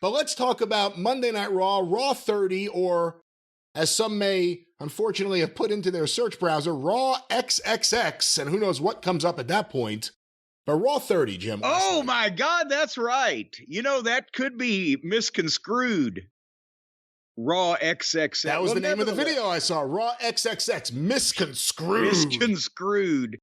But let's talk about Monday Night Raw, Raw 30, or as some may unfortunately have put into their search browser, Raw XXX, and who knows what comes up at that point. But Raw 30, Jim. Oh my God, that's right. You know, that could be misconstrued. Raw XXX. That was the name of the video I saw. Raw XXX. Misconstrued. Misconstrued.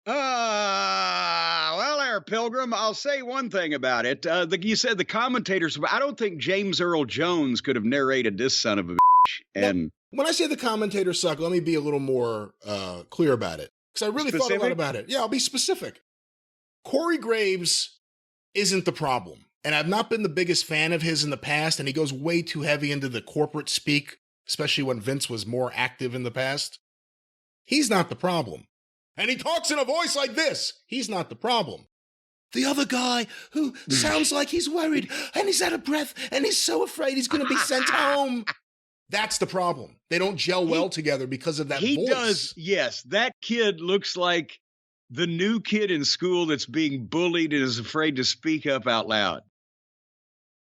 Well, there, Pilgrim, I'll say one thing about it. You said the commentators, I don't think James Earl Jones could have narrated this son of a bitch. And now, when I say the commentators suck, let me be a little more clear about it. Because I really thought a lot about it. Yeah, I'll be specific. Corey Graves isn't the problem. And I've not been the biggest fan of his in the past, and he goes way too heavy into the corporate speak, especially when Vince was more active in the past. He's not the problem. And he talks in a voice like this. He's not the problem. The other guy who sounds like he's worried, and he's out of breath, and he's so afraid he's going to be sent home. That's the problem. They don't gel well together because of that voice. He does, yes. That kid looks like the new kid in school that's being bullied and is afraid to speak up out loud.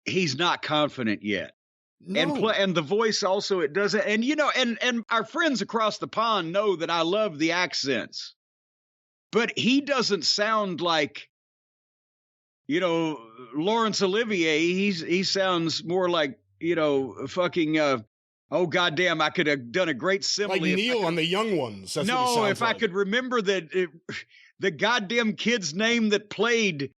He's not confident yet. No. And the voice also, it doesn't. And, you know, and our friends across the pond know that I love the accents. But he doesn't sound like, you know, Laurence Olivier. He sounds more like, you know, fucking, oh, goddamn, I could have done a great simile. Like Neil on The Young Ones. That's no, if I could remember the goddamn kid's name that played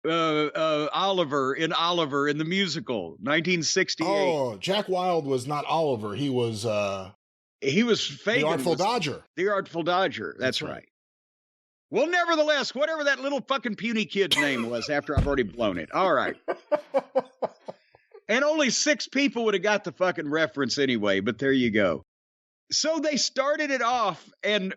Oliver in the musical, 1968. Oh, Jack Wilde was not Oliver. He was Fagin. The Artful Dodger. The Artful Dodger. That's right. Well, nevertheless, whatever that little fucking puny kid's name was after I've already blown it. All right. And only 6 people would have got the fucking reference anyway, but there you go. So they started it off, and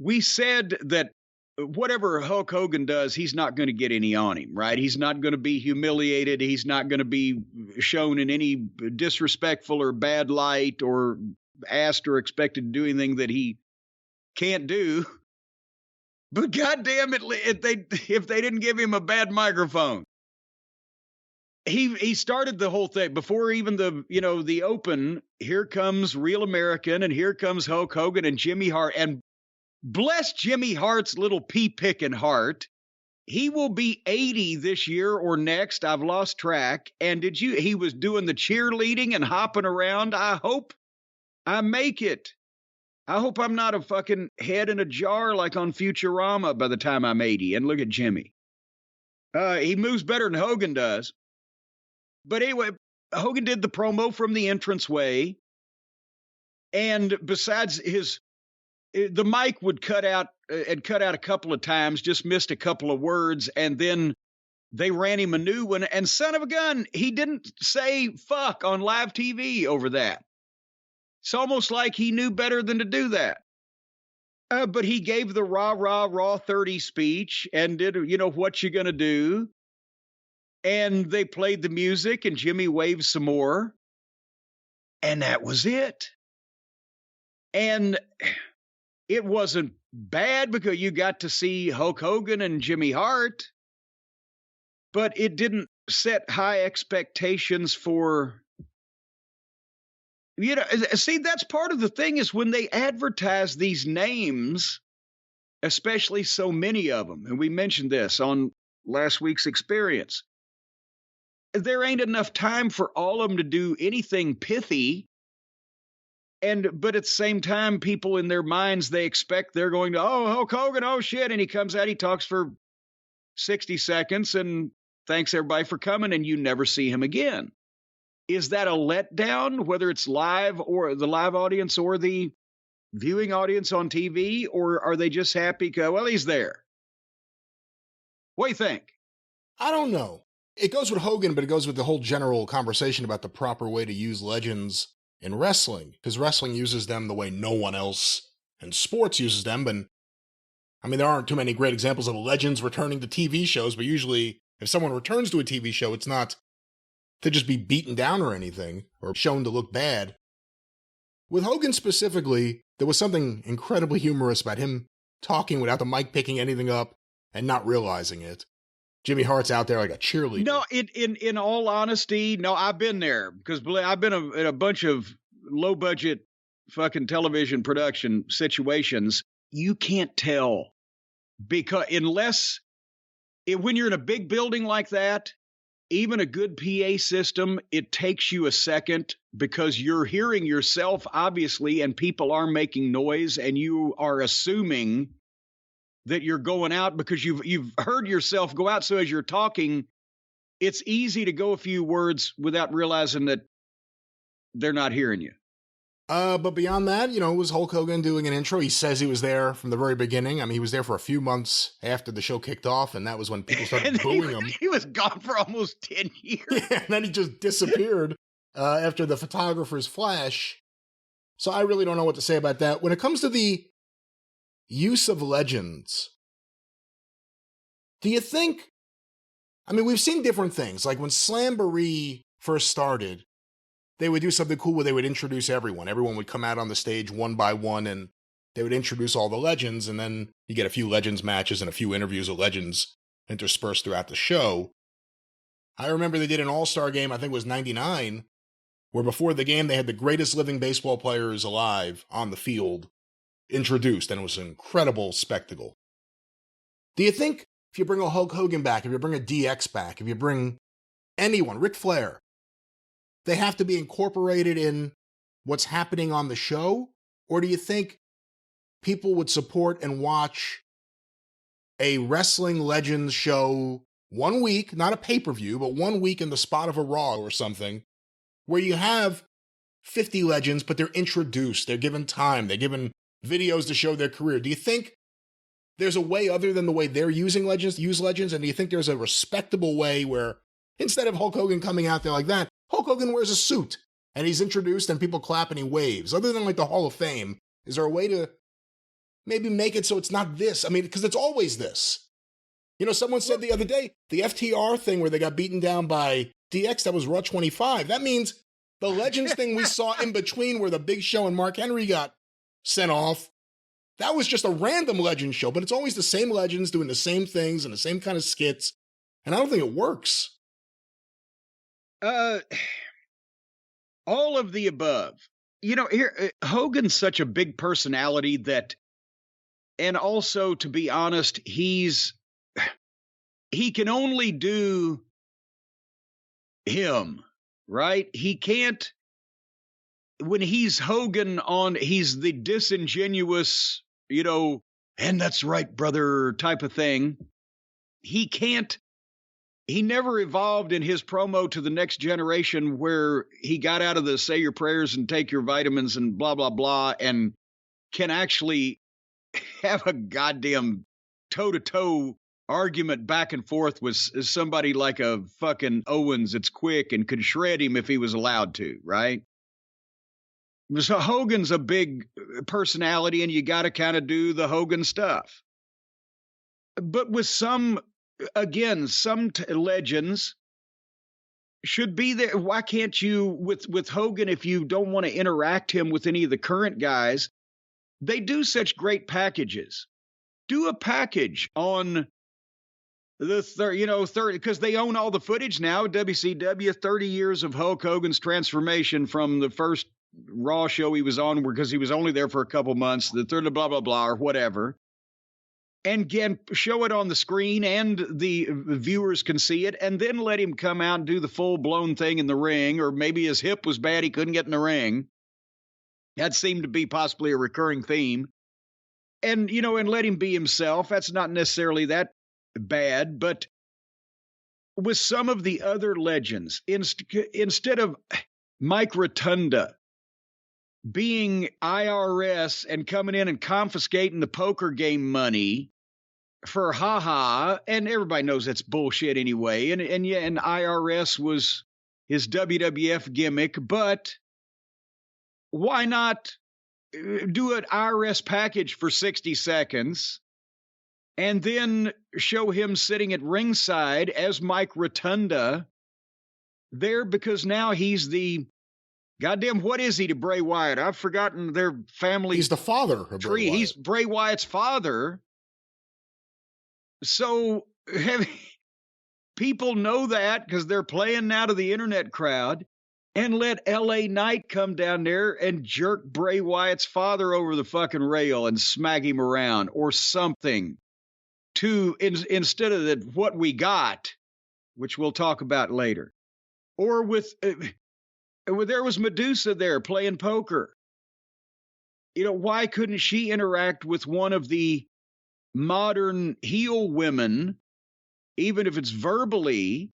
we said that whatever Hulk Hogan does, he's not going to get any on him, right? He's not going to be humiliated. He's not going to be shown in any disrespectful or bad light or asked or expected to do anything that he can't do. But goddamn it, if they didn't give him a bad microphone. He started the whole thing before even the open. Here comes Real American, and here comes Hulk Hogan and Jimmy Hart, and bless Jimmy Hart's little pea-picking heart. He will be 80 this year or next. I've lost track. And he was doing the cheerleading and hopping around. I hope I make it. I hope I'm not a fucking head in a jar like on Futurama by the time I'm 80. And look at Jimmy. He moves better than Hogan does. But anyway, Hogan did the promo from the entranceway. And besides the mic would cut out a couple of times, just missed a couple of words, and then they ran him a new one. And son of a gun, he didn't say fuck on live TV over that. It's almost like he knew better than to do that. But he gave the Raw 30 speech and did, what you gonna do? And they played the music, and Jimmy waved some more. And that was it. And it wasn't bad because you got to see Hulk Hogan and Jimmy Hart, but it didn't set high expectations for, see, that's part of the thing is when they advertise these names, especially so many of them, and we mentioned this on last week's Experience, there ain't enough time for all of them to do anything pithy. But at the same time, people in their minds, they expect they're going to, oh, Hulk Hogan, oh, shit. And he comes out, he talks for 60 seconds and thanks everybody for coming, and you never see him again. Is that a letdown, whether it's live or the live audience or the viewing audience on TV, or are they just happy because, well, he's there? What do you think? I don't know. It goes with Hogan, but it goes with the whole general conversation about the proper way to use legends in wrestling, because wrestling uses them the way no one else in sports uses them. And I mean, there aren't too many great examples of legends returning to TV shows, but usually if someone returns to a TV show, it's not to just be beaten down or anything, or shown to look bad. With Hogan specifically, there was something incredibly humorous about him talking without the mic picking anything up and not realizing it. Jimmy Hart's out there like a cheerleader. No, in all honesty, no, I've been there because I've been in a bunch of low budget fucking television production situations. You can't tell because when you're in a big building like that, even a good PA system, it takes you a second because you're hearing yourself, obviously, and people are making noise, and you are assuming that you're going out because you've heard yourself go out. So as you're talking, it's easy to go a few words without realizing that they're not hearing you. But beyond that, it was Hulk Hogan doing an intro. He says he was there from the very beginning. I mean, he was there for a few months after the show kicked off, and that was when people started booing him. He was gone for almost 10 years. Yeah, and then he just disappeared after the photographer's flash. So I really don't know what to say about that. When it comes to the use of legends, do you think, I mean, we've seen different things. Like when Slamboree first started, they would do something cool where they would introduce everyone. Everyone would come out on the stage one by one, and they would introduce all the legends, and then you get a few legends matches and a few interviews of legends interspersed throughout the show. I remember they did an all-star game, I think it was 99, where before the game they had the greatest living baseball players alive on the field introduced, and it was an incredible spectacle. Do you think if you bring a Hulk Hogan back, if you bring a DX back, if you bring anyone, Ric Flair, they have to be incorporated in what's happening on the show? Or do you think people would support and watch a wrestling legends show 1 week, not a pay-per-view, but 1 week in the spot of a Raw or something, where you have 50 legends, but they're introduced, they're given time, they're given videos to show their career? Do you think there's a way other than the way they're using legends to use legends? And do you think there's a respectable way where instead of Hulk Hogan coming out there like that, Hulk Hogan wears a suit and he's introduced and people clap and he waves? Other than like the Hall of Fame, is there a way to maybe make it so it's not this? I mean, because it's always this. Someone said the other day, the FTR thing where they got beaten down by DX, that was Raw 25. That means the Legends thing we saw in between where the Big Show and Mark Henry got sent off, that was just a random Legends show, but it's always the same legends doing the same things and the same kind of skits, and I don't think it works. All of the above. Here Hogan's such a big personality that, and also to be honest, he can only do him, right? He can't, when he's Hogan he's the disingenuous, and that's right, brother type of thing. He never evolved in his promo to the next generation where he got out of the say your prayers and take your vitamins and blah, blah, blah, and can actually have a goddamn toe-to-toe argument back and forth with somebody like a fucking Owens that's quick and could shred him if he was allowed to, right? So Hogan's a big personality and you got to kind of do the Hogan stuff. But with some legends should be there. Why can't you, with Hogan, if you don't want to interact him with any of the current guys, they do such great packages. Do a package on the 30, because they own all the footage now. WCW, 30 years of Hulk Hogan's transformation from the first Raw show he was on, because he was only there for a couple months, the third blah, blah, blah, or whatever. And again, show it on the screen and the viewers can see it, and then let him come out and do the full-blown thing in the ring, or maybe his hip was bad, he couldn't get in the ring. That seemed to be possibly a recurring theme. And, and let him be himself. That's not necessarily that bad, but with some of the other legends, instead of Mike Rotunda being IRS and coming in and confiscating the poker game money for haha, and everybody knows that's bullshit anyway, and IRS was his WWF gimmick, but why not do an IRS package for 60 seconds and then show him sitting at ringside as Mike Rotunda there, because now he's the goddamn, what is he to Bray Wyatt? I've forgotten their family. He's the father of Bray Wyatt. He's Bray Wyatt's father. So people know that because they're playing now to the internet crowd, and let L.A. Knight come down there and jerk Bray Wyatt's father over the fucking rail and smack him around or something instead of what we got, which we'll talk about later. Or there was Medusa there playing poker. Why couldn't she interact with one of the modern heel women, even if it's verbally,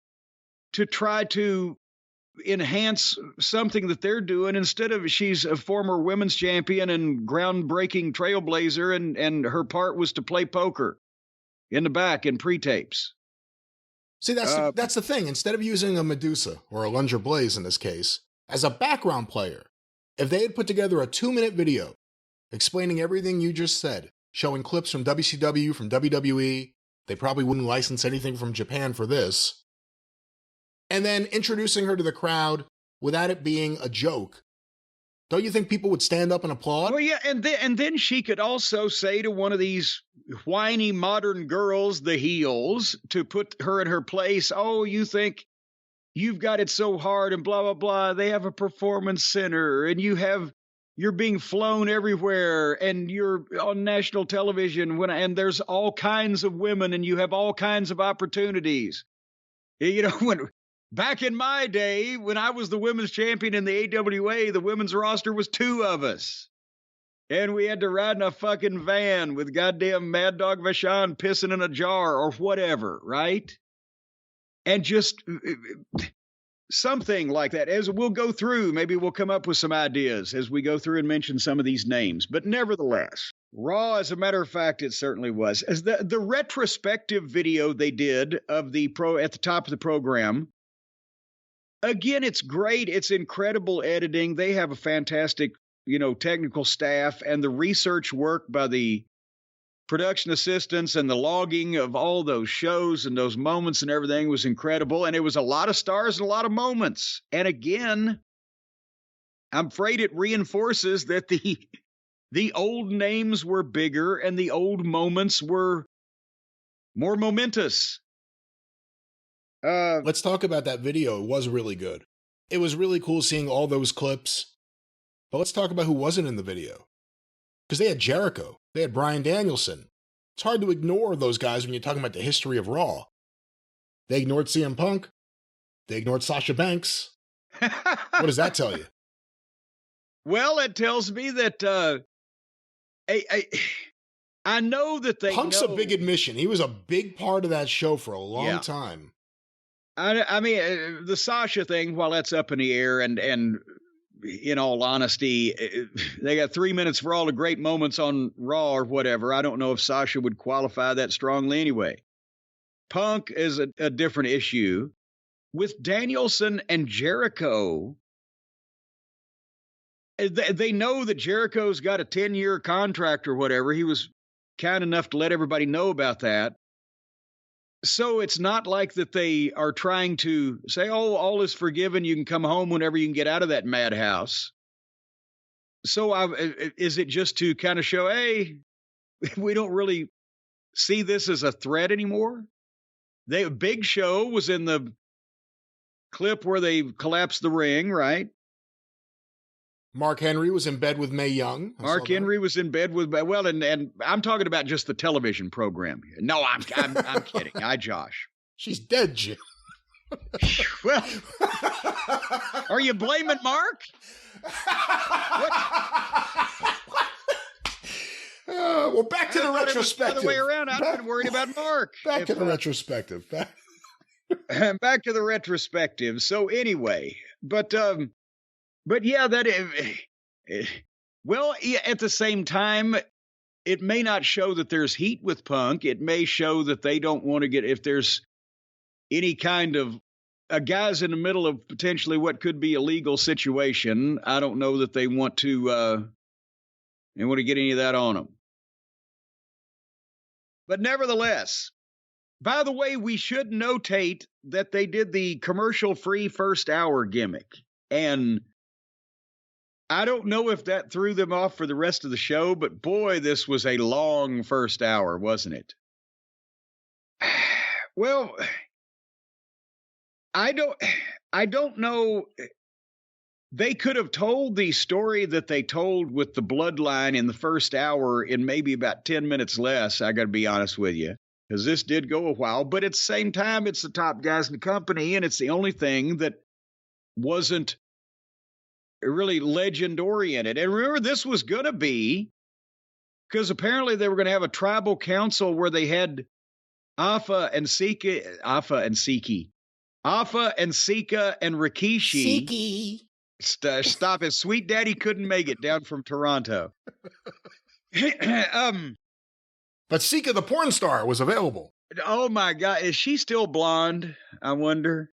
to try to enhance something that they're doing instead of she's a former women's champion and groundbreaking trailblazer and her part was to play poker in the back in pre-tapes. See, that's the thing. Instead of using a Medusa or a Lunger Blaze in this case as a background player, if they had put together a 2-minute video explaining everything you just said, showing clips from WCW, from WWE, they probably wouldn't license anything from Japan for this, and then introducing her to the crowd without it being a joke, don't you think people would stand up and applaud? Well, yeah, and then she could also say to one of these whiny modern girls, the heels, to put her in her place, oh, you think you've got it so hard and blah, blah, blah. They have a performance center and you're being flown everywhere and you're on national television and there's all kinds of women and you have all kinds of opportunities. When back in my day, when I was the women's champion in the AWA, the women's roster was 2 of us. And we had to ride in a fucking van with goddamn Mad Dog Vachon pissing in a jar or whatever, right? And just something like that. As we'll go through, maybe we'll come up with some ideas as we go through and mention some of these names. But nevertheless, Raw, as a matter of fact, it certainly was. As the retrospective video they did of the at the top of the program, again, it's great. It's incredible editing. They have a fantastic, technical staff, and the research work by the production assistants and the logging of all those shows and those moments and everything was incredible. And it was a lot of stars and a lot of moments. And again, I'm afraid it reinforces that the old names were bigger and the old moments were more momentous. Let's talk about that video. It was really good. It was really cool seeing all those clips. But let's talk about who wasn't in the video. Because they had Jericho. They had Bryan Danielson. It's hard to ignore those guys when you're talking about the history of Raw. They ignored CM Punk. They ignored Sasha Banks. What does that tell you? Well, it tells me that I know that they Punk's a big admission. He was a big part of that show for a long time. I mean, the Sasha thing, while that's up in the air, and in all honesty, they got 3 minutes for all the great moments on Raw or whatever. I don't know if Sasha would qualify that strongly anyway. Punk is a different issue. With Danielson and Jericho, they know that Jericho's got a 10-year contract or whatever. He was kind enough to let everybody know about that. So it's not like that they are trying to say, oh, all is forgiven. You can come home whenever you can get out of that madhouse. So is it just to kind of show, hey, we don't really see this as a threat anymore? Big Show was in the clip where they collapsed the ring, right? Mark Henry was in bed with Mae Young. Mark Henry was in bed with, well, and I'm talking about just the television program. No, I'm kidding. I josh. She's dead, Jim. Well, are you blaming Mark? Well, back to the retrospective. The other way around, I've been worried about Mark. Back to the retrospective. Back to the retrospective. So anyway, but yeah, well, at the same time, it may not show that there's heat with Punk. It may show that they don't want to get, if there's any kind of a guy's in the middle of potentially what could be a legal situation. I don't know that they want to get any of that on them. But nevertheless, by the way, we should notate that they did the commercial-free first hour gimmick. And I don't know if that threw them off for the rest of the show, but boy, this was a long first hour, wasn't it? Well, I don't know. They could have told the story that they told with the bloodline in the first hour in maybe about 10 minutes less. I got to be honest with you, because this did go a while, but at the same time, it's the top guys in the company. And it's the only thing that wasn't really legend oriented. And remember, this was going to be, because apparently they were going to have a tribal council where they had Alpha and Sika and Rikishi. Stop it. Sweet Daddy couldn't make it down from Toronto. But Sika the porn star was available. Oh my God. Is she still blonde? I wonder.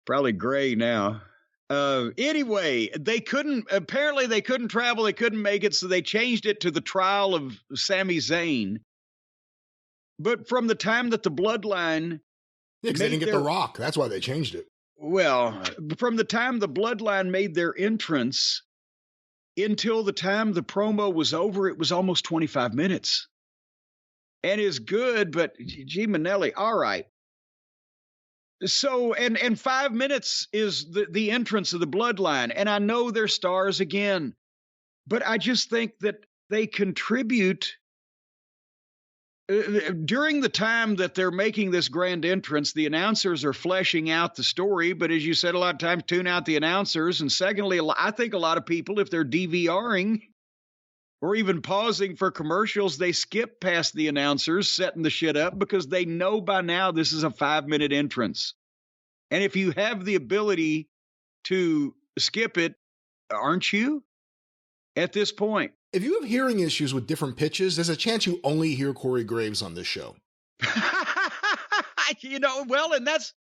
Probably gray now. Anyway, apparently they couldn't travel. They couldn't make it. So they changed it to the trial of Sami Zayn. But from the time that the bloodline. Yeah, because they didn't get The Rock. That's why they changed it. Well, from the time the bloodline made their entrance until the time the promo was over, it was almost 25 minutes. And is good, but gee, Manelli, all right. So, and 5 minutes is the entrance of the bloodline. And I know they're stars again, but I just think that they contribute. During the time that they're making this grand entrance, the announcers are fleshing out the story. But as you said, a lot of times tune out the announcers. And secondly, I think a lot of people, if they're DVRing or even pausing for commercials, they skip past the announcers setting the shit up because they know by now this is a 5-minute entrance. And if you have the ability to skip it, aren't you at this point? If you have hearing issues with different pitches, there's a chance you only hear Corey Graves on this show. Well, and that's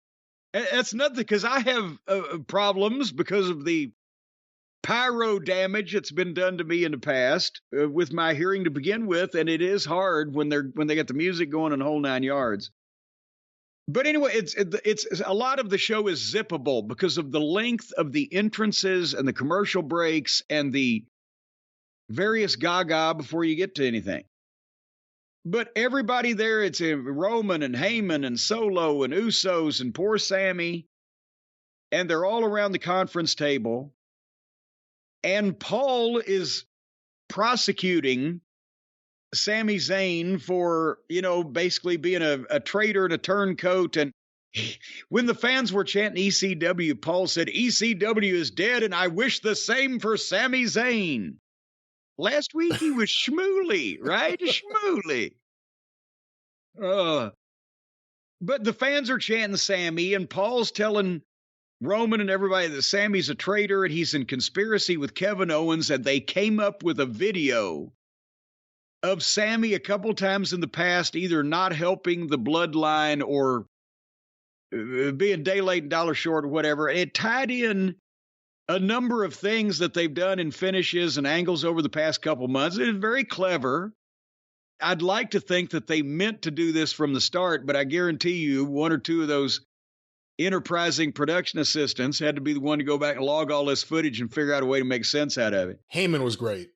nothing, because I have problems because of the pyro damage that's been done to me in the past with my hearing to begin with, and it is hard when they get the music going in whole 9 yards. But anyway, it's a lot of the show is zippable because of the length of the entrances and the commercial breaks and the various gaga before you get to anything. But everybody there, it's Roman and Heyman and Solo and Usos and poor Sammy, and they're all around the conference table. And Paul is prosecuting Sami Zayn for, basically being a traitor and a turncoat. And when the fans were chanting ECW, Paul said, ECW is dead, and I wish the same for Sami Zayn. Last week he was schmooly, right? Schmooly. But the fans are chanting Sammy, and Paul's telling Roman and everybody that Sammy's a traitor and he's in conspiracy with Kevin Owens, and they came up with a video of Sammy a couple times in the past either not helping the bloodline or being day late and dollar short or whatever. It tied in a number of things that they've done in finishes and angles over the past couple months. It is very clever. I'd like to think that they meant to do this from the start, but I guarantee you one or two of those enterprising production assistants had to be the one to go back and log all this footage and figure out a way to make sense out of it. Heyman was great.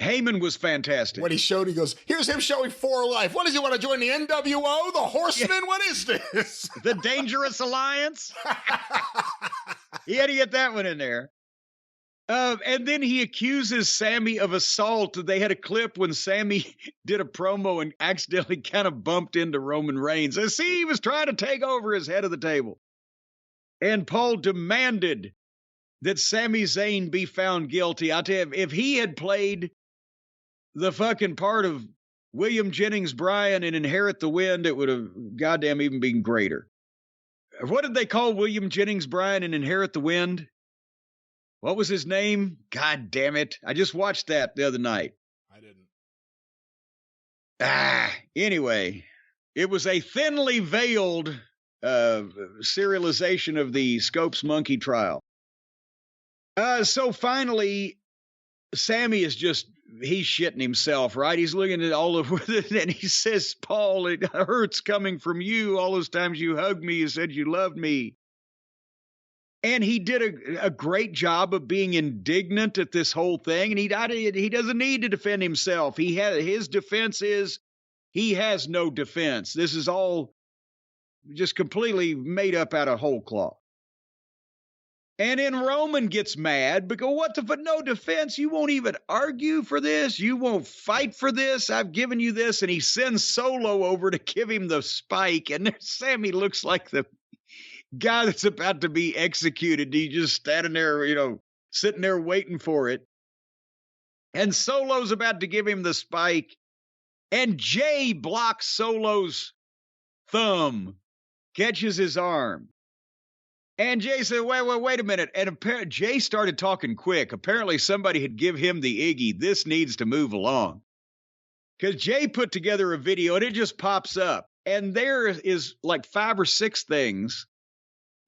Heyman was fantastic. When he showed, he goes, here's him showing For Life. What does he want to join the NWO? The Horsemen? Yeah. What is this? The Dangerous Alliance? He had to get that one in there. And then he accuses Sammy of assault. They had a clip when Sammy did a promo and accidentally kind of bumped into Roman Reigns. And see, he was trying to take over his head of the table. And Paul demanded that Sami Zayn be found guilty. I tell you, if he had played the fucking part of William Jennings Bryan in Inherit the Wind, it would have goddamn even been greater. What did they call William Jennings Bryan in Inherit the Wind? What was his name? God damn it. I just watched that the other night. I didn't. Anyway, it was a thinly veiled serialization of the Scopes Monkey trial. So finally, Sammy is he's shitting himself, right? He's looking at all of it, and he says, Paul, it hurts coming from you. All those times you hugged me, you said you loved me. And he did a great job of being indignant at this whole thing. And he doesn't need to defend himself. His defense is he has no defense. This is all just completely made up out of whole cloth. And then Roman gets mad because what the no defense? You won't even argue for this. You won't fight for this. I've given you this. And he sends Solo over to give him the spike. And there, Sami looks like the guy that's about to be executed. He's just standing there, sitting there waiting for it. And Solo's about to give him the spike. And Jay blocks Solo's thumb, catches his arm. And Jay said, wait a minute. And apparently Jay started talking quick. Apparently somebody had give him the Iggy. This needs to move along. Because Jay put together a video and it just pops up. And there is like 5 or 6 things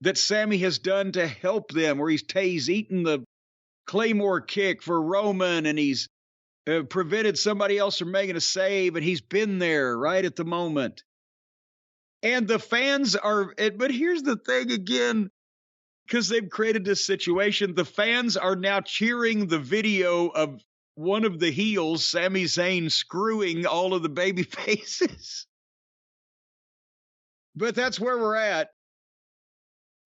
that Sami has done to help them, where he's eaten the Claymore kick for Roman, and he's prevented somebody else from making a save, and he's been there right at the moment. And the fans are, but here's the thing again, because they've created this situation, the fans are now cheering the video of one of the heels, Sami Zayn, screwing all of the baby faces. But that's where we're at.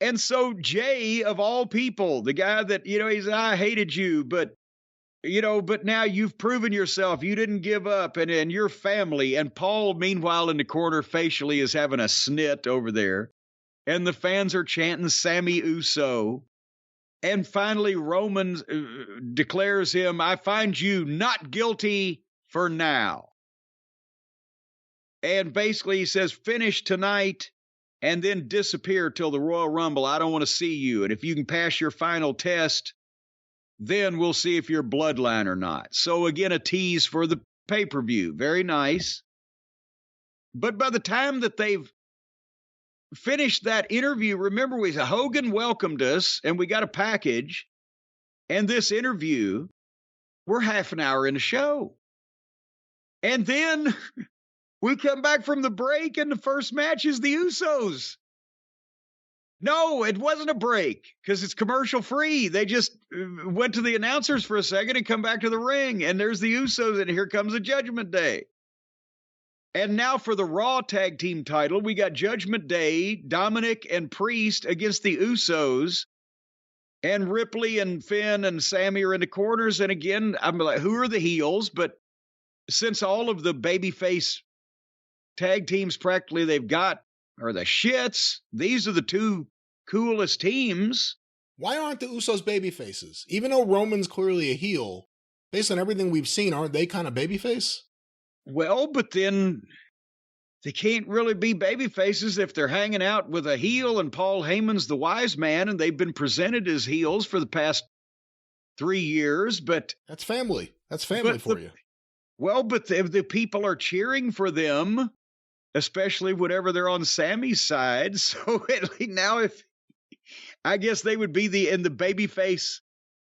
And so Jay, of all people, the guy that, I hated you, but now you've proven yourself. You didn't give up, and your family. And Paul, meanwhile, in the corner facially is having a snit over there. And the fans are chanting Sammy Uso. And finally, Roman declares him, I find you not guilty for now. And basically he says, finish tonight and then disappear till the Royal Rumble. I don't want to see you. And if you can pass your final test, then we'll see if you're bloodline or not. So again, a tease for the pay-per-view. Very nice. But by the time that they've finished that interview, remember, Hogan welcomed us and we got a package. And this interview, we're half an hour in the show. And then we come back from the break and the first match is the Usos. No, it wasn't a break because it's commercial free. They just went to the announcers for a second and come back to the ring. And there's the Usos, and here comes the Judgment Day. And now for the Raw Tag Team title, we got Judgment Day, Dominic and Priest against the Usos. And Ripley and Finn and Sami are in the corners. And again, I'm like, who are the heels? But since all of the babyface tag teams practically they've got are the shits, these are the 2 coolest teams. Why aren't the Usos babyfaces? Even though Roman's clearly a heel, based on everything we've seen, aren't they kind of babyface? Well, but then they can't really be babyfaces if they're hanging out with a heel and Paul Heyman's the wise man and they've been presented as heels for the past 3 years. But that's family. That's family for you. Well, but the people are cheering for them, especially whenever they're on Sami's side. So now I guess they would be in the babyface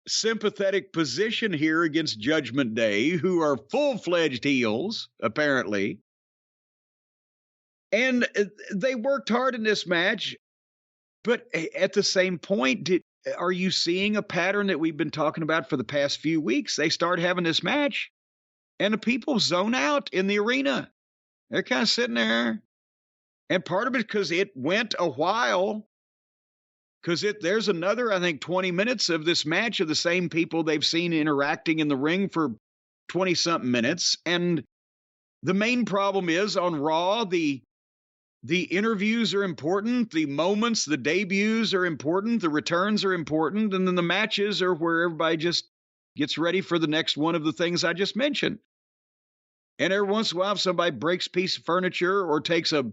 sympathetic position here against Judgment Day, who are full-fledged heels, apparently. And they worked hard in this match, but at the same point, are you seeing a pattern that we've been talking about for the past few weeks? They start having this match, and the people zone out in the arena. They're kind of sitting there. And part of it because it went a while. Because there's another, I think, 20 minutes of this match of the same people they've seen interacting in the ring for 20-something minutes. And the main problem is on Raw, the interviews are important. The moments, the debuts are important. The returns are important. And then the matches are where everybody just gets ready for the next one of the things I just mentioned. And every once in a while, if somebody breaks a piece of furniture or takes a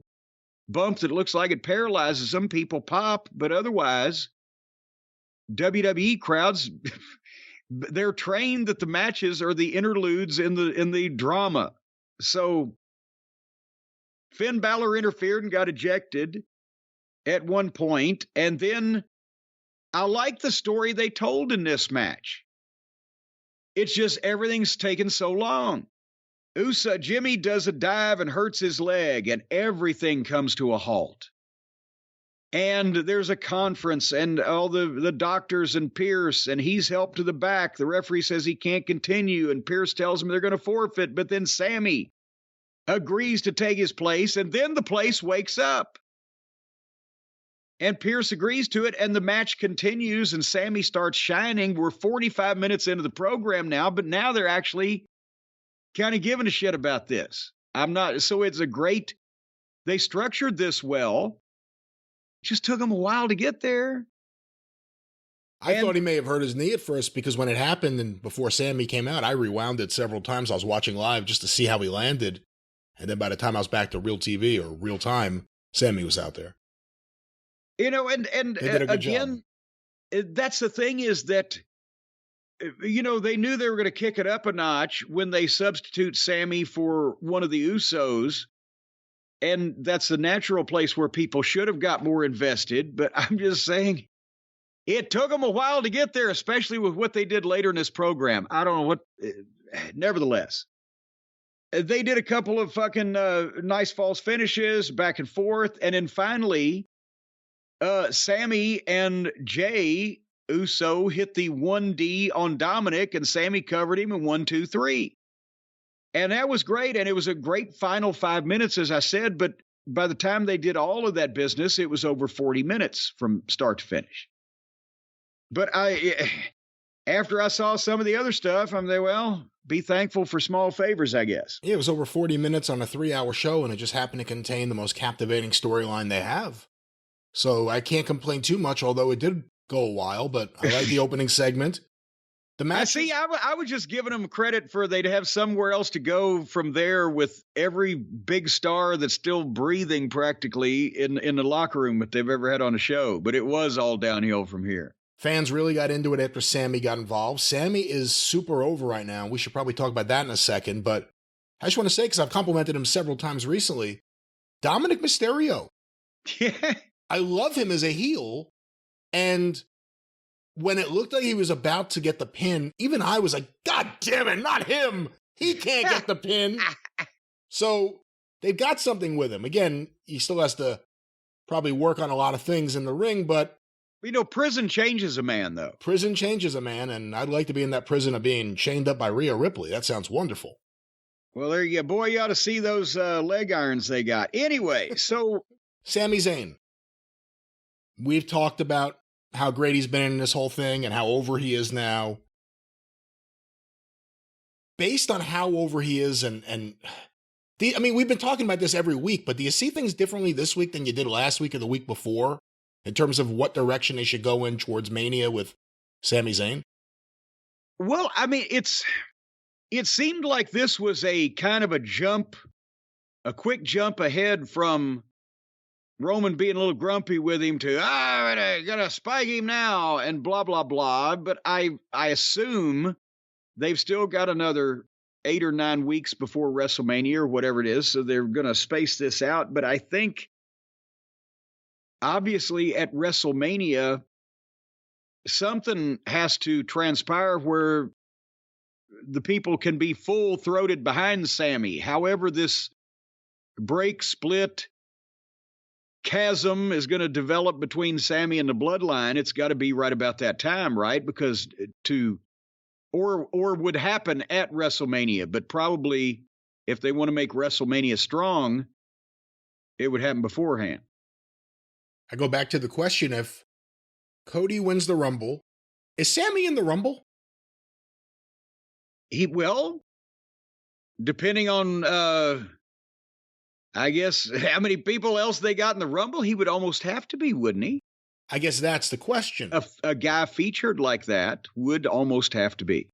bump that looks like it paralyzes them, people pop. But otherwise, WWE crowds, they're trained that the matches are the interludes in the drama. So Finn Balor interfered and got ejected at one point. And then I like the story they told in this match. It's just everything's taken so long. Jimmy does a dive and hurts his leg, and everything comes to a halt. And there's a conference, and all the doctors and Pierce, and he's helped to the back. The referee says he can't continue, and Pierce tells him they're going to forfeit. But then Sami agrees to take his place, and then the place wakes up. And Pierce agrees to it, and the match continues, and Sami starts shining. We're 45 minutes into the program now, but now they're actually kind of giving a shit about this. So it's a great, they structured this well. Just took them a while to get there. I thought he may have hurt his knee at first because when it happened and before Sami came out, I rewound it several times. I was watching live just to see how he landed. And then by the time I was back to real TV or real time, Sami was out there. You know, and again, that's the thing is that, you know, they knew they were going to kick it up a notch when they substitute Sami for one of the Usos. And that's the natural place where people should have got more invested. But I'm just saying, it took them a while to get there, especially with what they did later in this program. I don't know what, nevertheless. They did a couple of fucking nice false finishes back and forth. And then finally, Sami and Jay Uso hit the 1D on Dominic, and Sami covered him in 1, 2, 3. And that was great. And it was a great final 5 minutes, as I said. But by the time they did all of that business, it was over 40 minutes from start to finish. But after I saw some of the other stuff, I'm there, well, be thankful for small favors, I guess. Yeah, it was over 40 minutes on a 3-hour show, and it just happened to contain the most captivating storyline they have. So I can't complain too much, although it did go a while, but I like the opening segment. The match. I was just giving them credit for they'd have somewhere else to go from there with every big star that's still breathing practically in the locker room that they've ever had on a show. But it was all downhill from here. Fans really got into it after Sami got involved. Sami is super over right now. We should probably talk about that in a second, but I just want to say, because I've complimented him several times recently, Dominic Mysterio. Yeah. I love him as a heel, and when it looked like he was about to get the pin, even I was like, God damn it, not him! He can't get the pin! So they've got something with him. Again, he still has to probably work on a lot of things in the ring, but you know, prison changes a man, though. Prison changes a man, and I'd like to be in that prison of being chained up by Rhea Ripley. That sounds wonderful. Well, there you go. Boy, you ought to see those leg irons they got. Anyway, so Sami Zayn. We've talked about how great he's been in this whole thing and how over he is now. Based on how over he is I mean, we've been talking about this every week, but do you see things differently this week than you did last week or the week before in terms of what direction they should go in towards Mania with Sami Zayn? Well, I mean, it seemed like this was a kind of a quick jump ahead from Roman being a little grumpy with him to, gonna spike him now and blah, blah, blah. But I assume they've still got another 8 or 9 weeks before WrestleMania or whatever it is. So they're going to space this out. But I think obviously at WrestleMania, something has to transpire where the people can be full-throated behind Sami. However, this split chasm is going to develop between Sami and the bloodline, it's got to be right about that time, right? Because or would happen at WrestleMania, but probably if they want to make WrestleMania strong, it would happen beforehand. I go back to the question, if Cody wins the Rumble, is Sami in the Rumble? He will, depending on, I guess, how many people else they got in the Rumble, he would almost have to be, wouldn't he? I guess that's the question. A guy featured like that would almost have to be.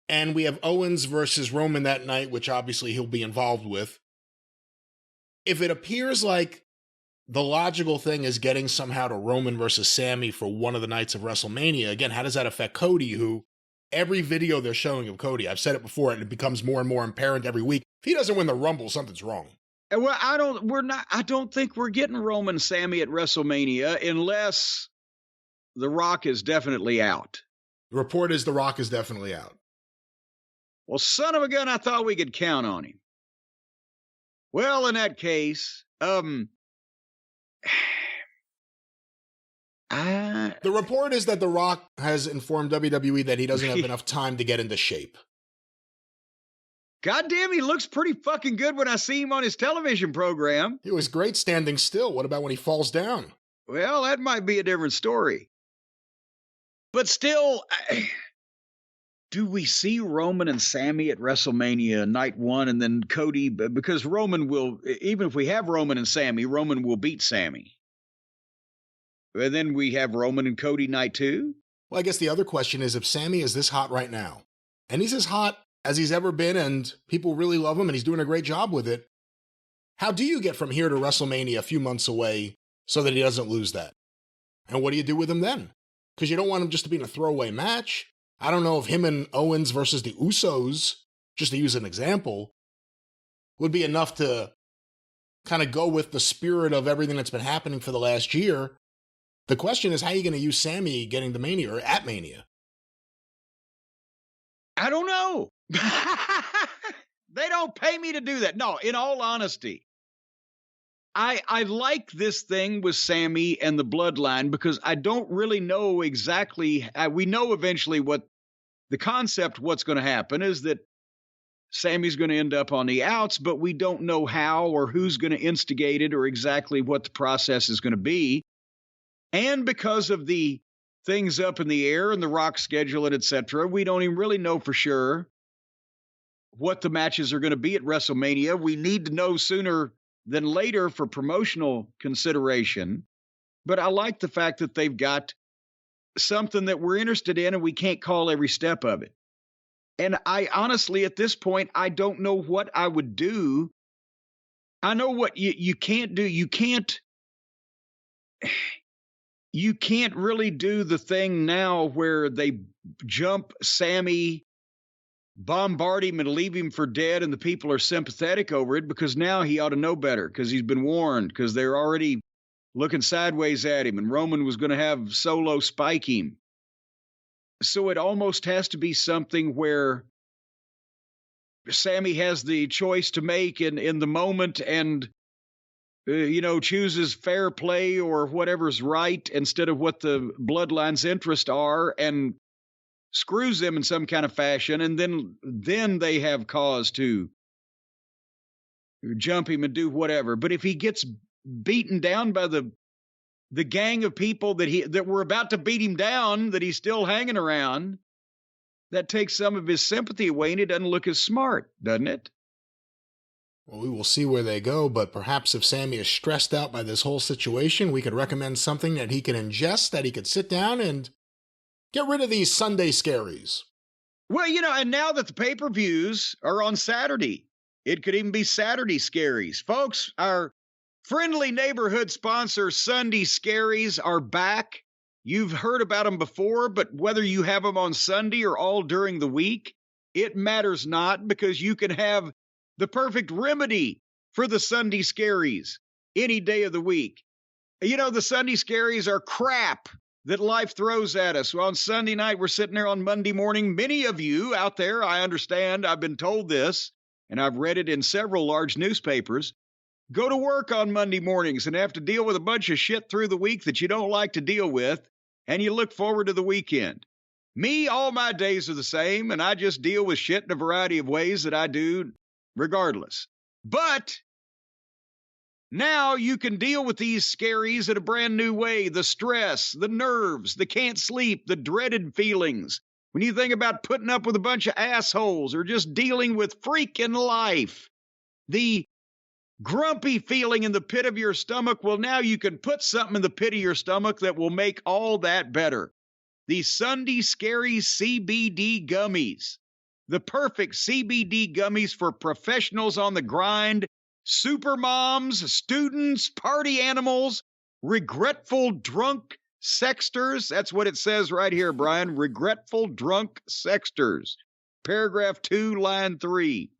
And we have Owens versus Roman that night, which obviously he'll be involved with. If it appears like the logical thing is getting somehow to Roman versus Sami for one of the nights of WrestleMania, again, how does that affect Cody, who every video they're showing of Cody, I've said it before, and it becomes more and more apparent every week. If he doesn't win the Rumble, something's wrong. Well, I don't think we're getting Roman Sami at WrestleMania unless The Rock is definitely out. The report is The Rock is definitely out. Well, son of a gun, I thought we could count on him. Well, in that case, the report is that The Rock has informed WWE that he doesn't have enough time to get into shape. Goddamn, he looks pretty fucking good when I see him on his television program. He was great standing still. What about when he falls down? Well, that might be a different story. But still, do we see Roman and Sami at WrestleMania night 1 and then Cody? Because Roman will, even if we have Roman and Sami, Roman will beat Sami. And then we have Roman and Cody night 2. Well, I guess the other question is if Sami is this hot right now, and he's as hot as he's ever been, and people really love him, and he's doing a great job with it, how do you get from here to WrestleMania a few months away so that he doesn't lose that? And what do you do with him then? Because you don't want him just to be in a throwaway match. I don't know if him and Owens versus the Usos, just to use an example, would be enough to kind of go with the spirit of everything that's been happening for the last year. The question is, how are you going to use Sami getting to Mania or at Mania? I don't know. They don't pay me to do that. No, in all honesty, I like this thing with Sami and the bloodline because I don't really know exactly. We know eventually what the concept, what's going to happen is that Sami's going to end up on the outs, but we don't know how or who's going to instigate it or exactly what the process is going to be. And because of the things up in the air and the Rock schedule and et cetera, we don't even really know for sure what the matches are going to be at WrestleMania. We need to know sooner than later for promotional consideration. But I like the fact that they've got something that we're interested in and we can't call every step of it. And I honestly, at this point, I don't know what I would do. I know what you can't do. You can't really do the thing now where they jump Sami, bombard him and leave him for dead and the people are sympathetic over it because now he ought to know better because he's been warned because they're already looking sideways at him and Roman was going to have Solo spike him. So it almost has to be something where Sami has the choice to make in the moment and chooses fair play or whatever's right instead of what the bloodline's interests are and screws them in some kind of fashion. And then they have cause to jump him and do whatever. But if he gets beaten down by the gang of people that were about to beat him down, that he's still hanging around, that takes some of his sympathy away and it doesn't look as smart, doesn't it? Well, we will see where they go, but perhaps if Sami is stressed out by this whole situation, we could recommend something that he can ingest, that he could sit down and get rid of these Sunday scaries. Well, and now that the pay-per-views are on Saturday, it could even be Saturday scaries. Folks, our friendly neighborhood sponsor, Sunday Scaries, are back. You've heard about them before, but whether you have them on Sunday or all during the week, it matters not because you can have the perfect remedy for the Sunday Scaries any day of the week. The Sunday Scaries are crap that life throws at us. Well, on Sunday night, we're sitting there on Monday morning. Many of you out there, I understand, I've been told this, and I've read it in several large newspapers, go to work on Monday mornings and have to deal with a bunch of shit through the week that you don't like to deal with, and you look forward to the weekend. Me, all my days are the same, and I just deal with shit in a variety of ways that I do regardless. But now you can deal with these scaries in a brand new way. The stress, the nerves, the can't sleep, the dreaded feelings. When you think about putting up with a bunch of assholes or just dealing with freaking life, the grumpy feeling in the pit of your stomach, well, now you can put something in the pit of your stomach that will make all that better. The Sunday Scary CBD gummies. The perfect CBD gummies for professionals on the grind, super moms, students, party animals, regretful drunk sexters. That's what it says right here, Brian. Regretful drunk sexters. Paragraph 2, line 3.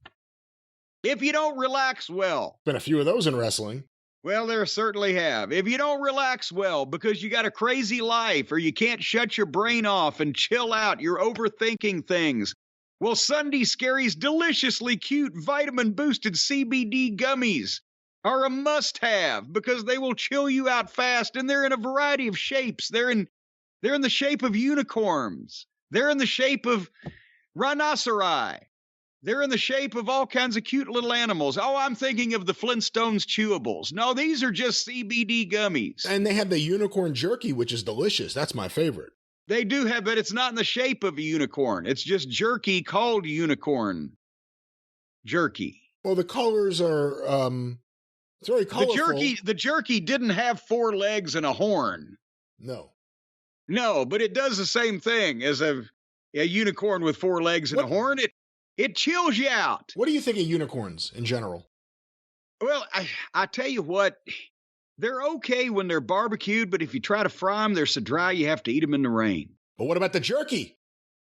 If you don't relax well. Been a few of those in wrestling. Well, there certainly have. If you don't relax well because you got a crazy life or you can't shut your brain off and chill out, you're overthinking things. Well, Sunday Scary's deliciously cute vitamin-boosted CBD gummies are a must-have because they will chill you out fast, and they're in a variety of shapes. They're in the shape of unicorns. They're in the shape of rhinoceri. They're in the shape of all kinds of cute little animals. Oh, I'm thinking of the Flintstones chewables. No, these are just CBD gummies. And they have the unicorn jerky, which is delicious. That's my favorite. They do have, but it's not in the shape of a unicorn. It's just jerky called unicorn jerky. Well, the colors are, it's very colorful. The jerky didn't have 4 legs and a horn. No, but it does the same thing as a unicorn with 4 legs and a horn. It chills you out. What do you think of unicorns in general? Well, I tell you what, they're okay when they're barbecued, but if you try to fry them, they're so dry you have to eat them in the rain. But what about the jerky?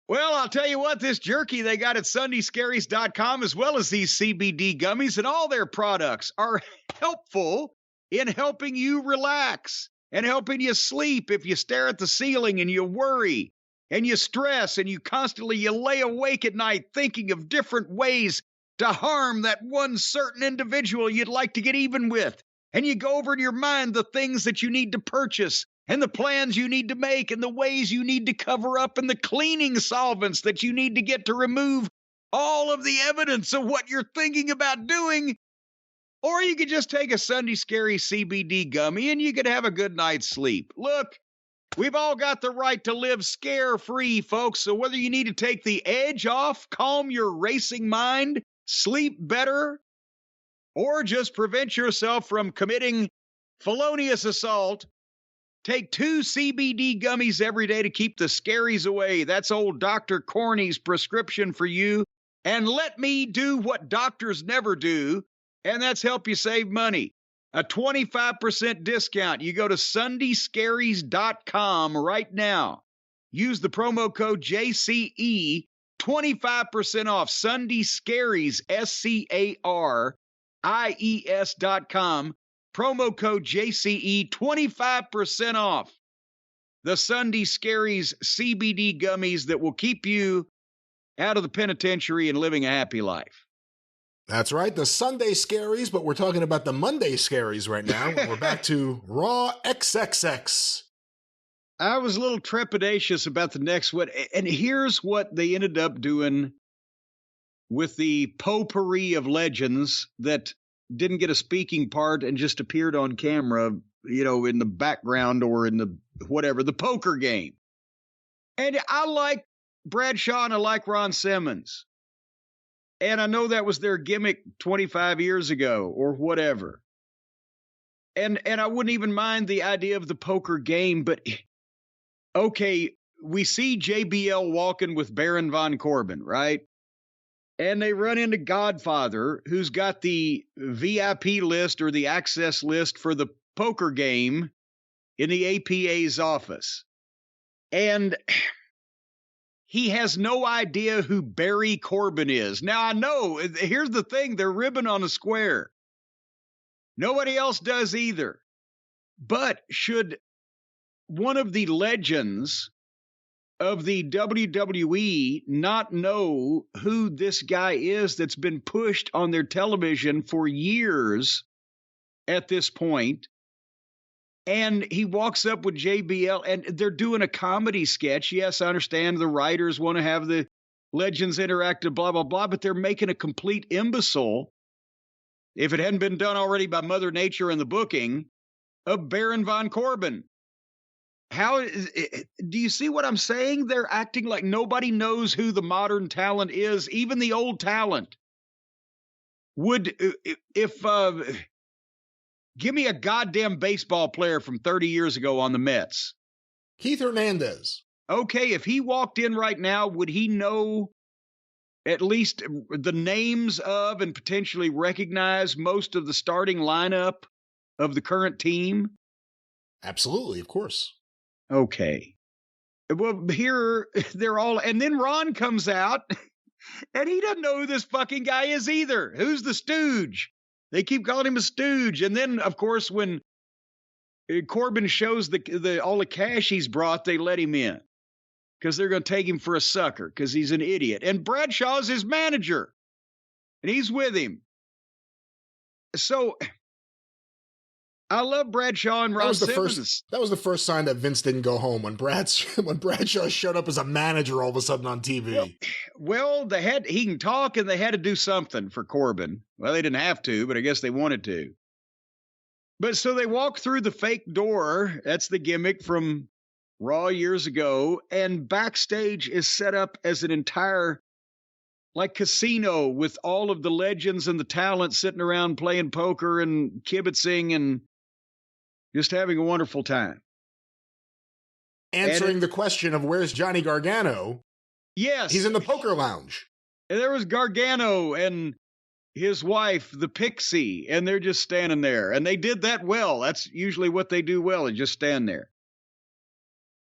Well, I'll tell you what, this jerky they got at SundayScaries.com, as well as these CBD gummies and all their products, are helpful in helping you relax and helping you sleep if you stare at the ceiling and you worry and you stress and you lay awake at night thinking of different ways to harm that one certain individual you'd like to get even with. And you go over in your mind the things that you need to purchase and the plans you need to make and the ways you need to cover up and the cleaning solvents that you need to get to remove all of the evidence of what you're thinking about doing. Or you could just take a Sunday Scary CBD gummy and you could have a good night's sleep. Look, we've all got the right to live scare-free, folks. So whether you need to take the edge off, calm your racing mind, sleep better, or just prevent yourself from committing felonious assault, take 2 CBD gummies every day to keep the scaries away. That's old Dr. Corny's prescription for you. And let me do what doctors never do, and that's help you save money. A 25% discount. You go to SundayScaries.com right now. Use the promo code JCE, 25% off. Sunday Scaries, SCARIES.com. Promo code JCE, 25% off. The Sunday Scaries CBD gummies that will keep you out of the penitentiary and living a happy life. That's right, the Sunday Scaries, but we're talking about the Monday Scaries right now. We're back to Raw XXX. I was a little trepidatious about the next one, and here's what they ended up doing with the potpourri of legends that didn't get a speaking part and just appeared on camera, in the background or in the whatever, the poker game. And I like Bradshaw and I like Ron Simmons. And I know that was their gimmick 25 years ago or whatever. And I wouldn't even mind the idea of the poker game, but okay, we see JBL walking with Baron von Corbin, right? And they run into Godfather, who's got the VIP list or the access list for the poker game in the APA's office. And he has no idea who Barry Corbin is. Now, I know, here's the thing, they're ribbon on a square. Nobody else does either. But should one of the legends of the WWE not know who this guy is that's been pushed on their television for years at this point? And he walks up with JBL, and they're doing a comedy sketch. Yes, I understand the writers want to have the legends interactive, blah, blah, blah, but they're making a complete imbecile, if it hadn't been done already by Mother Nature in the booking, of Baron von Corbin. Do you see what I'm saying? They're acting like nobody knows who the modern talent is, even the old talent. Give me a goddamn baseball player from 30 years ago on the Mets. Keith Hernandez. Okay, if he walked in right now, would he know at least the names of and potentially recognize most of the starting lineup of the current team? Absolutely, of course. Okay. Well, here they're all, and then Ron comes out, and he doesn't know who this fucking guy is either. Who's the stooge? They keep calling him a stooge. And then, of course, when Corbin shows all the cash he's brought, they let him in because they're going to take him for a sucker because he's an idiot. And Bradshaw's his manager, and he's with him. So I love Bradshaw and Ron Simmons. That was the first sign that Vince didn't go home when Bradshaw showed up as a manager all of a sudden on TV. Well, he can talk, and they had to do something for Corbin. Well, they didn't have to, but I guess they wanted to. But so they walk through the fake door. That's the gimmick from Raw years ago. And backstage is set up as an entire, like, casino with all of the legends and the talent sitting around playing poker and kibitzing and just having a wonderful time. Answering the question of where's Johnny Gargano. Yes. He's in the poker lounge. And there was Gargano and his wife, the Pixie, and they're just standing there. And they did that well. That's usually what they do well, is just stand there.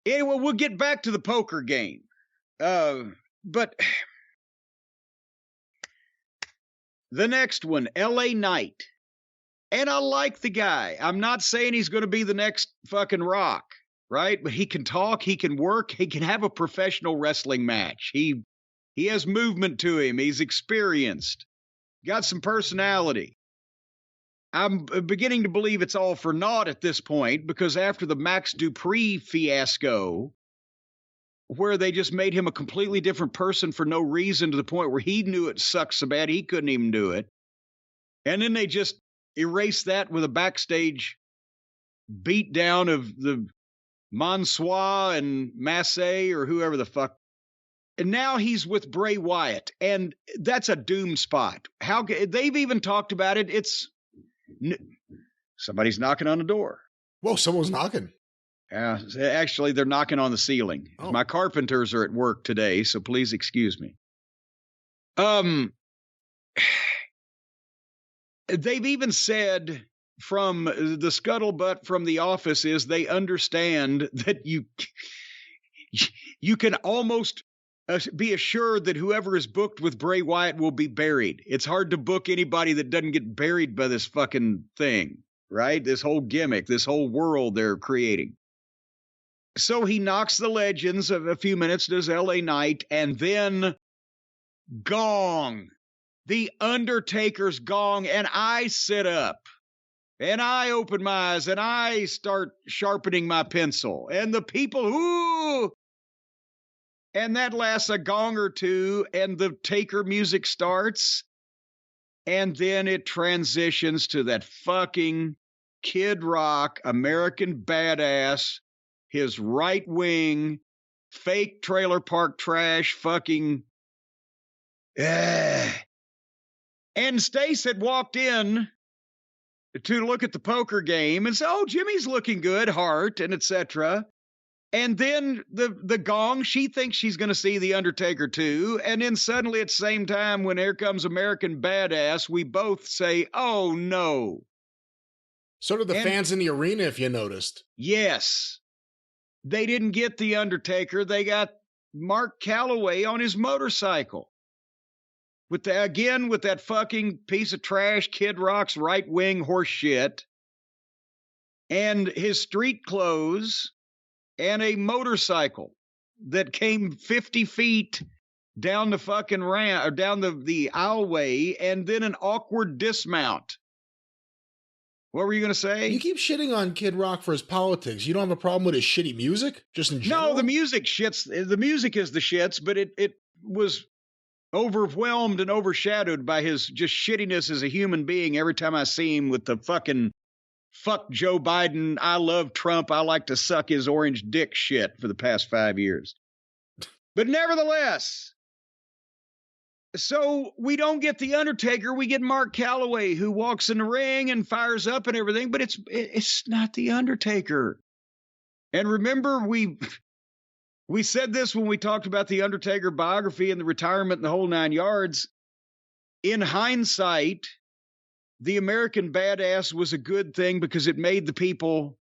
Anyway, we'll get back to the poker game. But the next one, LA Knight. And I like the guy. I'm not saying he's going to be the next fucking Rock, right? But he can talk, he can work, he can have a professional wrestling match. He has movement to him. He's experienced. Got some personality. I'm beginning to believe it's all for naught at this point, because after the Max Dupree fiasco, where they just made him a completely different person for no reason, to the point where he knew it sucked so bad he couldn't even do it. And then they just erased that with a backstage beatdown of the Mansois and Massey or whoever the fuck. And now he's with Bray Wyatt, and that's a doom spot. They've even talked about it. Somebody's knocking on the door. Whoa, someone's knocking. Actually, they're knocking on the ceiling. Oh. My carpenters are at work today, so please excuse me. They've even said from the scuttlebutt from the office is they understand that you can almost be assured that whoever is booked with Bray Wyatt will be buried. It's hard to book anybody that doesn't get buried by this fucking thing, right? This whole gimmick, this whole world they're creating. So he knocks the legends of a few minutes, does LA Knight, and then gong. The Undertaker's gong, and I sit up, and I open my eyes, and I start sharpening my pencil, and the people, ooh! And that lasts a gong or two, and the Taker music starts, and then it transitions to that fucking Kid Rock, American Badass, his right wing, fake trailer park trash, fucking. And Stace had walked in to look at the poker game and said, "Oh, Jimmy's looking good, Hart, and etc." And then the gong, she thinks she's going to see The Undertaker too. And then suddenly at the same time, when here comes American Badass, we both say, "Oh, no." So did the fans in the arena, if you noticed. Yes. They didn't get The Undertaker. They got Mark Calloway on his motorcycle. With that fucking piece of trash, Kid Rock's right-wing horse shit. And his street clothes. And a motorcycle that came 50 feet down the fucking ramp, or down the aisleway, and then an awkward dismount. What were you going to say? You keep shitting on Kid Rock for his politics. You don't have a problem with his shitty music, just in general? No, the music shits. The music is the shits, but it was overwhelmed and overshadowed by his just shittiness as a human being every time I see him with the fucking fuck Joe Biden, I love Trump, I like to suck his orange dick shit for the past 5 years. But nevertheless, so we don't get The Undertaker, we get Mark Calloway, who walks in the ring and fires up and everything, but it's not The Undertaker. And remember, we said this when we talked about the Undertaker biography and the retirement and the whole 9 yards. In hindsight, the American Badass was a good thing because it made the people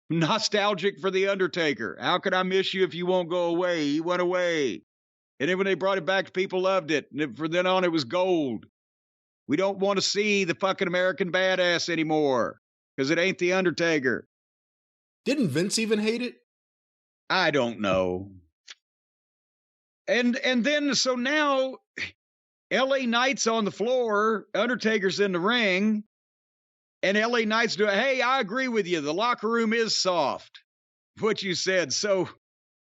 nostalgic for The Undertaker. How could I miss you if you won't go away? He went away. And then when they brought it back, people loved it. And from then on, it was gold. We don't want to see the fucking American Badass anymore because it ain't The Undertaker. Didn't Vince even hate it? I don't know. And then, so now LA Knight's on the floor, Undertaker's in the ring, and LA Knight's doing, hey, I agree with you. The locker room is soft. What you said. So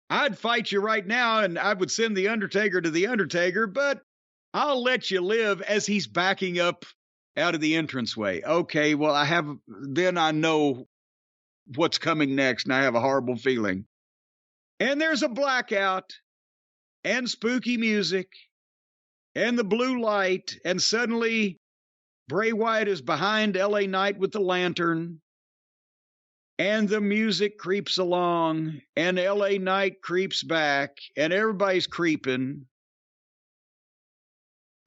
I'd fight you right now, and I would send the Undertaker to the Undertaker, but I'll let you live, as he's backing up out of the entranceway. Okay, well, then I know what's coming next, and I have a horrible feeling. And there's a blackout, and spooky music, and the blue light, and suddenly Bray Wyatt is behind LA Knight with the lantern, and the music creeps along, and LA Knight creeps back, and everybody's creeping.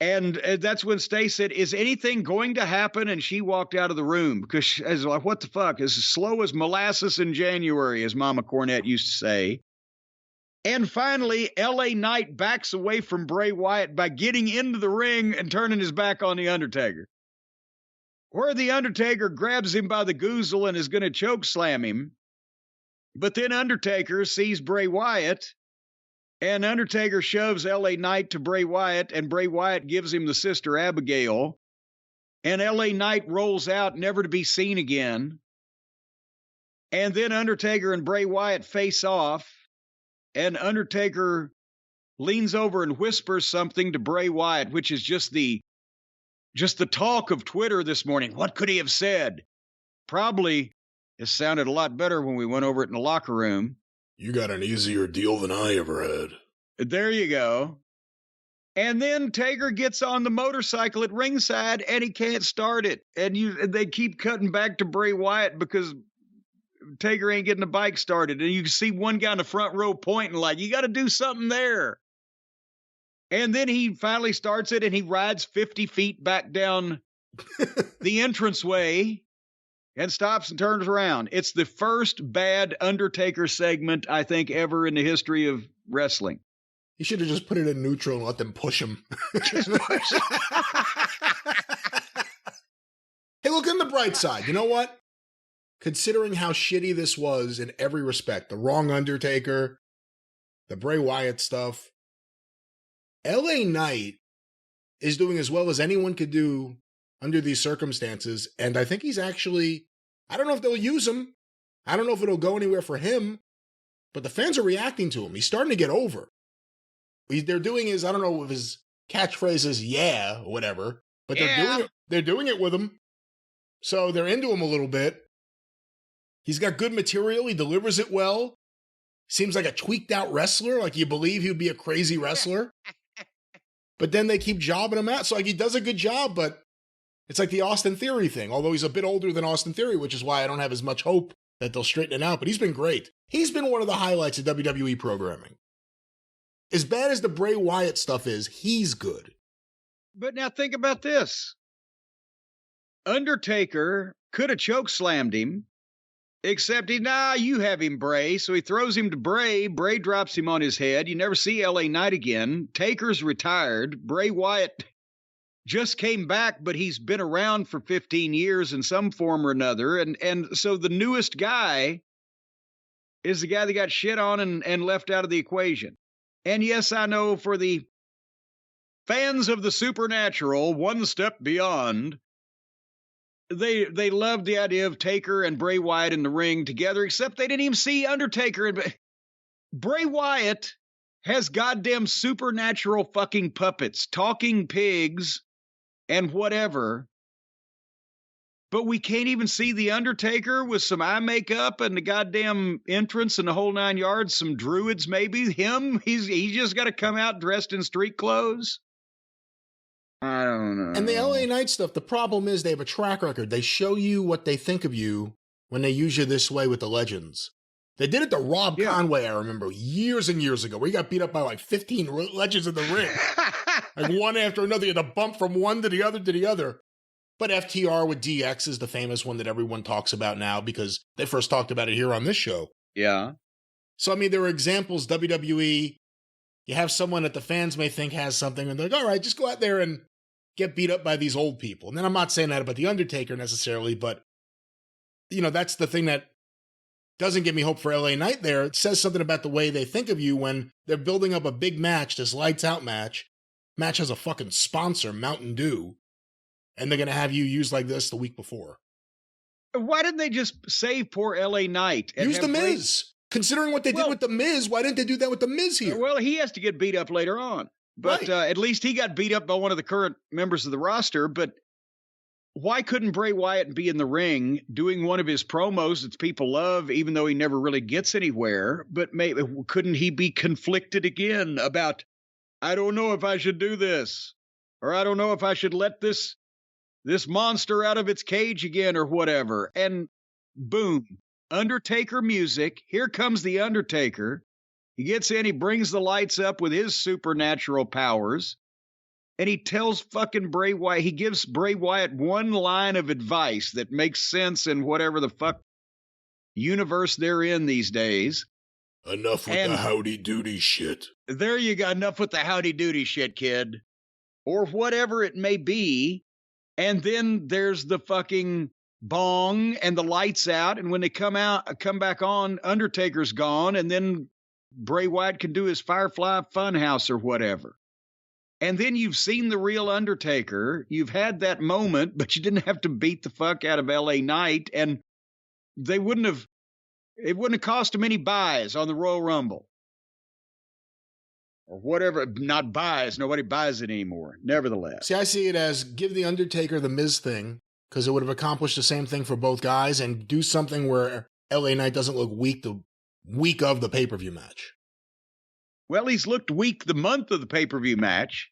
And that's when Stacey said, "Is anything going to happen?" And she walked out of the room because she was like, "What the fuck? It's as slow as molasses in January," as Mama Cornette used to say. And finally, LA Knight backs away from Bray Wyatt by getting into the ring and turning his back on the Undertaker. Where the Undertaker grabs him by the goozle and is going to choke slam him. But then Undertaker sees Bray Wyatt, and Undertaker shoves LA Knight to Bray Wyatt, and Bray Wyatt gives him the Sister Abigail. And LA Knight rolls out, never to be seen again. And then Undertaker and Bray Wyatt face off, and Undertaker leans over and whispers something to Bray Wyatt, which is just the talk of Twitter this morning. What could he have said? Probably it sounded a lot better when we went over it in the locker room. You got an easier deal than I ever had. There you go. And then Taker gets on the motorcycle at ringside, and he can't start it. And they keep cutting back to Bray Wyatt because Taker ain't getting the bike started. And you can see one guy in the front row pointing like, you got to do something there. And then he finally starts it, and he rides 50 feet back down the entranceway and stops and turns around. It's the first bad Undertaker segment, I think, ever in the history of wrestling. You should have just put it in neutral and let them push him. Hey, look on the bright side. You know what? Considering how shitty this was in every respect, the wrong Undertaker, the Bray Wyatt stuff, LA Knight is doing as well as anyone could do under these circumstances. And I think he's actually, I don't know if they'll use him. I don't know if it'll go anywhere for him, but the fans are reacting to him. He's starting to get over. They're doing his, I don't know if his catchphrase is yeah or whatever, but they're doing it with him. So they're into him a little bit. He's got good material. He delivers it well. Seems like a tweaked out wrestler. Like you believe he would be a crazy wrestler. But then they keep jobbing him out. So like he does a good job, but it's like the Austin Theory thing. Although he's a bit older than Austin Theory, which is why I don't have as much hope that they'll straighten it out. But he's been great. He's been one of the highlights of WWE programming. As bad as the Bray Wyatt stuff is, he's good. But now think about this. Undertaker could have chokeslammed him, except you have him, Bray. So he throws him to Bray. Bray drops him on his head. You never see LA Knight again. Taker's retired. Bray Wyatt just came back, but he's been around for 15 years in some form or another. And so the newest guy is the guy that got shit on and left out of the equation. And yes, I know for the fans of the supernatural, one step beyond, they loved the idea of Taker and Bray Wyatt in the ring together, except they didn't even see Undertaker. Bray Wyatt has goddamn supernatural fucking puppets, talking pigs, and whatever. But we can't even see the Undertaker with some eye makeup and the goddamn entrance and the whole 9 yards, some druids maybe. Him, he just got to come out dressed in street clothes. I don't know. And the LA Knight stuff, the problem is they have a track record. They show you what they think of you when they use you this way with the legends. They did it to Rob Conway, I remember, years and years ago, where he got beat up by like 15 legends in the ring. Like one after another, you had to bump from one to the other to the other. But FTR with DX is the famous one that everyone talks about now because they first talked about it here on this show. Yeah. So, I mean, there are examples, WWE, you have someone that the fans may think has something, and they're like, all right, just go out there and get beat up by these old people. And then I'm not saying that about The Undertaker necessarily, but, you know, that's the thing that doesn't give me hope for LA Knight there. It says something about the way they think of you when they're building up a big match, this lights out match. Match has a fucking sponsor, Mountain Dew. And they're going to have you used like this the week before. Why didn't they just save poor LA Knight? Use The Miz. Considering what they did with The Miz, why didn't they do that with The Miz here? Well, he has to get beat up later on. But at least he got beat up by one of the current members of the roster. But why couldn't Bray Wyatt be in the ring doing one of his promos that people love, even though he never really gets anywhere? But maybe couldn't he be conflicted again about, I don't know if I should do this, or I don't know if I should let this monster out of its cage again, or whatever. And boom, Undertaker music. Here comes the Undertaker. He gets in, he brings the lights up with his supernatural powers, and he tells fucking Bray Wyatt, he gives Bray Wyatt one line of advice that makes sense in whatever the fuck universe they're in these days. Enough with the howdy-doody shit. There you go, enough with the howdy-doody shit, kid. Or whatever it may be. And then there's the fucking bong and the lights out, and when they come back on, Undertaker's gone, and then Bray Wyatt can do his Firefly Funhouse or whatever. And then you've seen the real Undertaker. You've had that moment, but you didn't have to beat the fuck out of LA Knight, and it wouldn't have cost him any buys on the Royal Rumble. Or whatever, not buys. Nobody buys it anymore, nevertheless. See, I see it as give the Undertaker the Miz thing, because it would have accomplished the same thing for both guys, and do something where LA Knight doesn't look weak the week of the pay-per-view match. Well, he's looked weak the month of the pay-per-view match,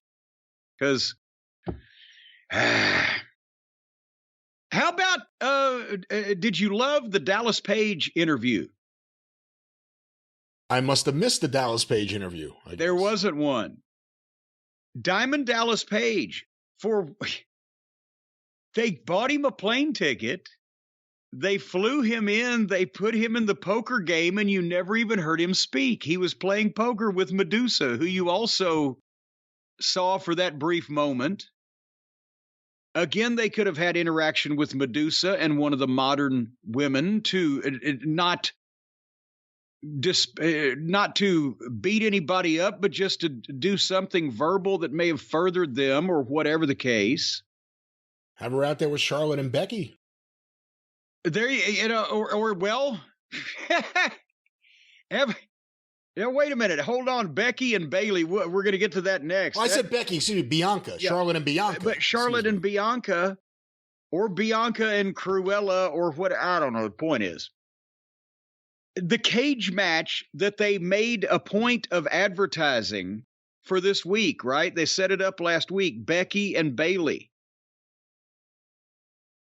because how about did you love the Dallas Page interview? I must have missed the Dallas Page interview. There wasn't one. Diamond Dallas Page, they bought him a plane ticket. They flew him in. They put him in the poker game, and you never even heard him speak. He was playing poker with Medusa, who you also saw for that brief moment. Again, they could have had interaction with Medusa and one of the modern women to not to beat anybody up, but just to do something verbal that may have furthered them or whatever the case. Have her out there with Charlotte and Becky. There, well, wait a minute. Hold on. Becky and Bailey, we're going to get to that next. Well, I said Becky, excuse me, Bianca. Yeah. Charlotte and Bianca. But Charlotte and Bianca, or Bianca and Cruella, or what, I don't know. The point is, the cage match that they made a point of advertising for this week, right? They set it up last week, Becky and Bailey.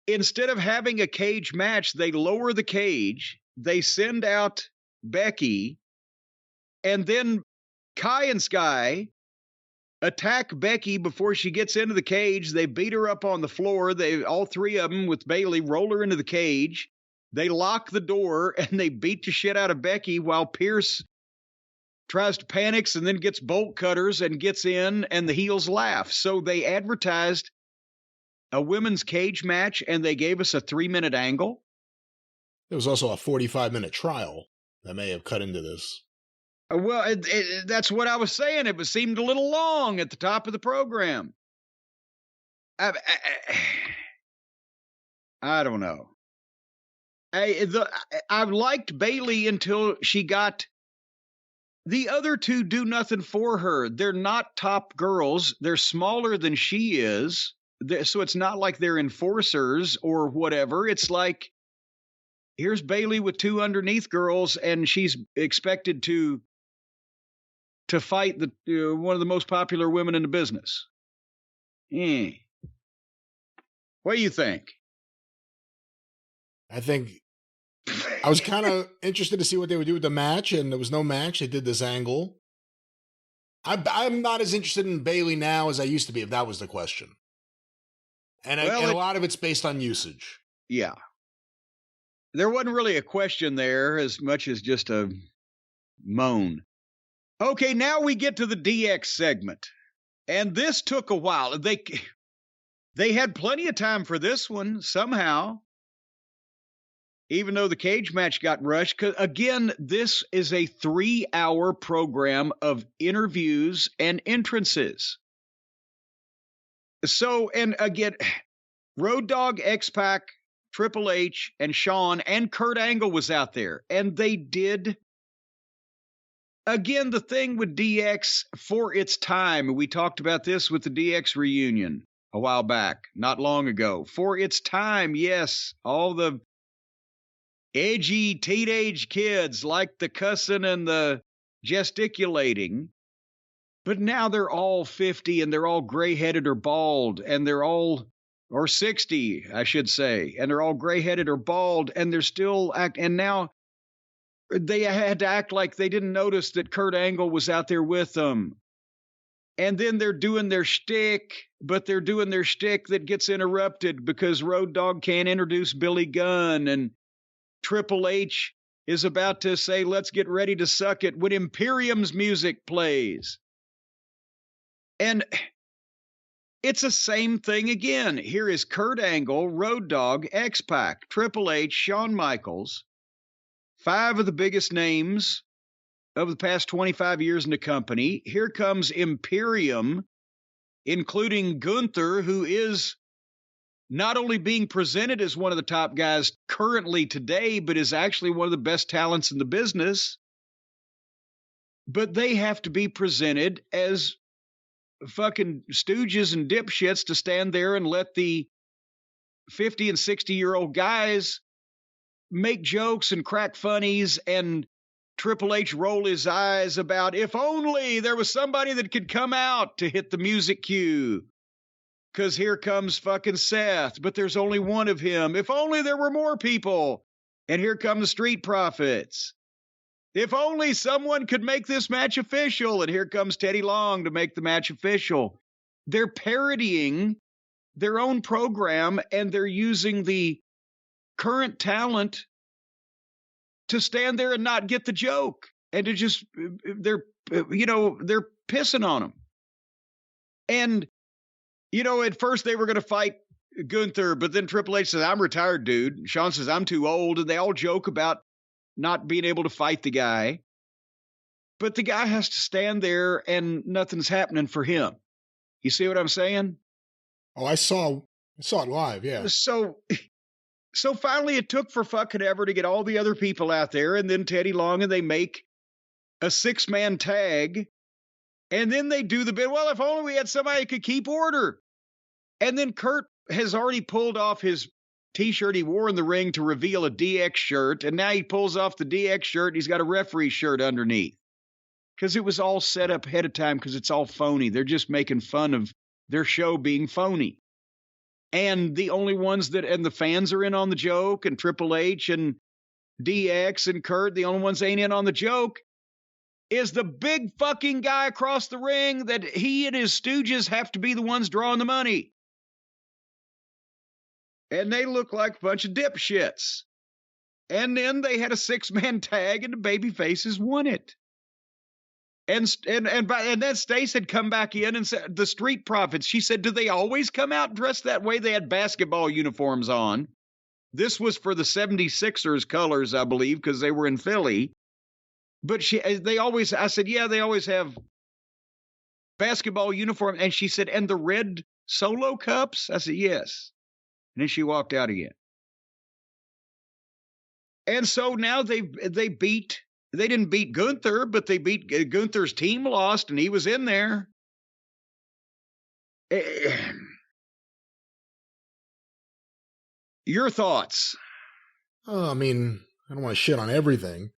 Instead of having a cage match, they lower the cage, they send out Becky, and then Kai and Sky attack Becky before she gets into the cage. They beat her up on the floor. All three of them with Bailey roll her into the cage. They lock the door and they beat the shit out of Becky while Pierce tries to panics and then gets bolt cutters and gets in, and the heels laugh. So they advertised a women's cage match, and they gave us a 3-minute angle. There was also a 45-minute trial that may have cut into this. Well, that's what I was saying. It seemed a little long at the top of the program. I don't know. I've liked Bailey until she got the other two do nothing for her. They're not top girls. They're smaller than she is. So it's not like they're enforcers or whatever. It's like, here's Bailey with two underneath girls, and she's expected to fight one of the most popular women in the business. What do you think? I think I was kind of interested to see what they would do with the match, and there was no match. They did this angle. I'm not as interested in Bailey now as I used to be, if that was the question. And a lot of it's based on usage. Yeah. There wasn't really a question there as much as just a moan. Okay, now we get to the DX segment. And this took a while. They had plenty of time for this one somehow, even though the cage match got rushed. 'Cause again, this is a 3-hour program of interviews and entrances. So, and again, Road Dogg, X-Pac, Triple H, and Shawn, and Kurt Angle was out there. And they did again, the thing with DX for its time, we talked about this with the DX reunion a while back, not long ago. For its time, yes, all the edgy teenage kids like the cussing and the gesticulating, but now they're all 50 and they're all gray-headed or bald, and they're all, or 60, I should say, and they're all gray-headed or bald, and they're still and now they had to act like they didn't notice that Kurt Angle was out there with them. And then they're doing their shtick, but they're doing their shtick that gets interrupted because Road Dogg can't introduce Billy Gunn, and Triple H is about to say, let's get ready to suck it when Imperium's music plays. And it's the same thing again. Here is Kurt Angle, Road Dogg, X-Pac, Triple H, Shawn Michaels, 5 of the biggest names of the past 25 years in the company. Here comes Imperium, including Gunther, who is not only being presented as one of the top guys currently today, but is actually one of the best talents in the business. But they have to be presented as fucking stooges and dipshits to stand there and let the 50 and 60-year-old guys make jokes and crack funnies, and Triple H roll his eyes about, if only there was somebody that could come out to hit the music cue. Because here comes fucking Seth, but there's only one of him. If only there were more people. And here come the Street Profits. If only someone could make this match official. And here comes Teddy Long to make the match official. They're parodying their own program, and they're using the current talent to stand there and not get the joke, and to just, they're pissing on them. And, at first they were going to fight Gunther, but then Triple H says, I'm retired, dude. Shawn says, I'm too old. And they all joke about not being able to fight the guy. But the guy has to stand there and nothing's happening for him. You see what I'm saying? Oh, I saw it live, yeah. So finally it took for fucking ever to get all the other people out there, and then Teddy Long, and they make a 6-man tag, and then they do the bit, well, if only we had somebody who could keep order. And then Kurt has already pulled off his T-shirt he wore in the ring to reveal a DX shirt, and now he pulls off the DX shirt, and he's got a referee shirt underneath. Because it was all set up ahead of time, because it's all phony. They're just making fun of their show being phony. And the only ones and the fans are in on the joke, and Triple H and DX and Kurt, the only ones ain't in on the joke, is the big fucking guy across the ring that he and his stooges have to be the ones drawing the money. And they look like a bunch of dipshits. And then they had a 6-man tag, and the babyfaces won it. And then Stace had come back in and said, the Street Profits, she said, do they always come out dressed that way? They had basketball uniforms on. This was for the 76ers colors, I believe, because they were in Philly. But I said, yeah, they always have basketball uniform. And she said, and the red Solo cups? I said, yes. And then she walked out again. And so now they didn't beat Gunther, but they beat Gunther's team lost, and he was in there. Your thoughts? Oh, I mean, I don't want to shit on everything,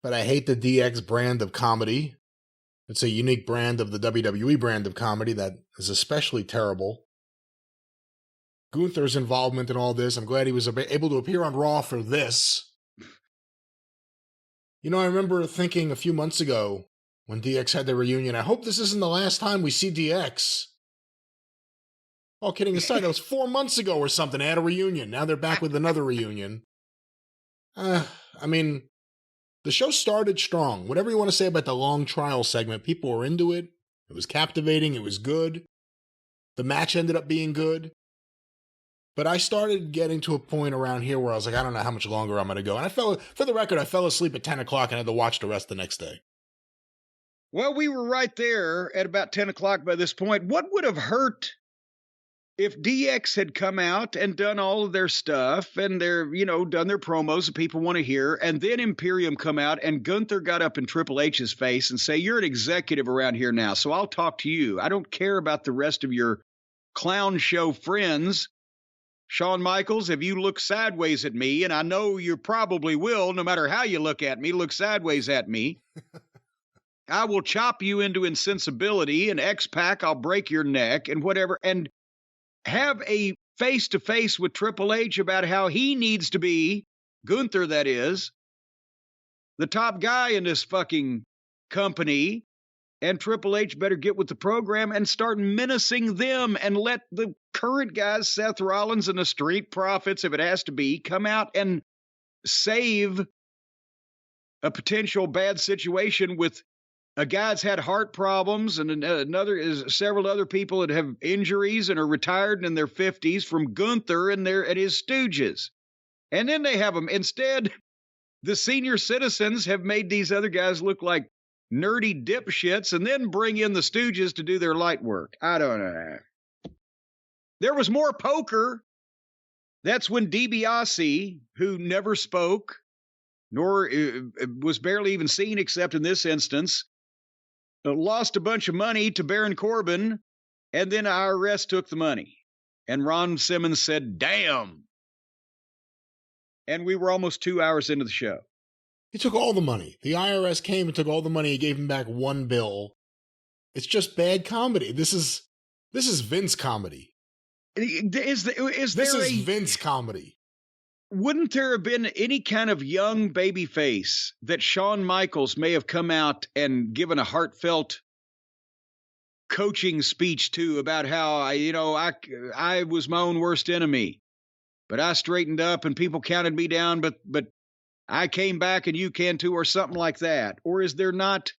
but I hate the DX brand of comedy. It's a unique brand of the WWE brand of comedy that is especially terrible. Gunther's involvement in all this, I'm glad he was able to appear on Raw for this. I remember thinking a few months ago when DX had their reunion, I hope this isn't the last time we see DX. All kidding aside, that was 4 months ago or something. They had a reunion. Now they're back with another reunion. I mean, the show started strong. Whatever you want to say about the long trial segment, people were into it. It was captivating. It was good. The match ended up being good. But I started getting to a point around here where I was like, I don't know how much longer I'm going to go. And for the record, I fell asleep at 10 o'clock and had to watch the rest the next day. Well, we were right there at about 10 o'clock by this point. What would have hurt if DX had come out and done all of their stuff and they're, done their promos that people want to hear, and then Imperium come out and Gunther got up in Triple H's face and say, you're an executive around here now, so I'll talk to you. I don't care about the rest of your clown show friends. Shawn Michaels, if you look sideways at me, and I know you probably will, no matter how you look at me, look sideways at me, I will chop you into insensibility, and X-Pac, I'll break your neck and whatever. And have a face-to-face with Triple H about how he needs to be, Gunther that is, the top guy in this fucking company, and Triple H better get with the program and start menacing them and let the current guys, Seth Rollins and the Street Profits, if it has to be, come out and save a potential bad situation with a guy that's had heart problems and several other people that have injuries and are retired in their 50s from Gunther and his stooges. And then they have them. Instead, the senior citizens have made these other guys look like nerdy dipshits and then bring in the stooges to do their light work. I don't know. There was more poker. That's when DiBiase, who never spoke, nor was barely even seen except in this instance, lost a bunch of money to Baron Corbin, and then IRS took the money. And Ron Simmons said, damn. And we were almost 2 hours into the show. He took all the money. The IRS came and took all the money. He gave him back one bill. It's just bad comedy. This is Vince comedy. This is Vince comedy. Wouldn't there have been any kind of young baby face that Shawn Michaels may have come out and given a heartfelt coaching speech to about how I was my own worst enemy, but I straightened up and people counted me down, but I came back and you can too, or something like that? Or is there not,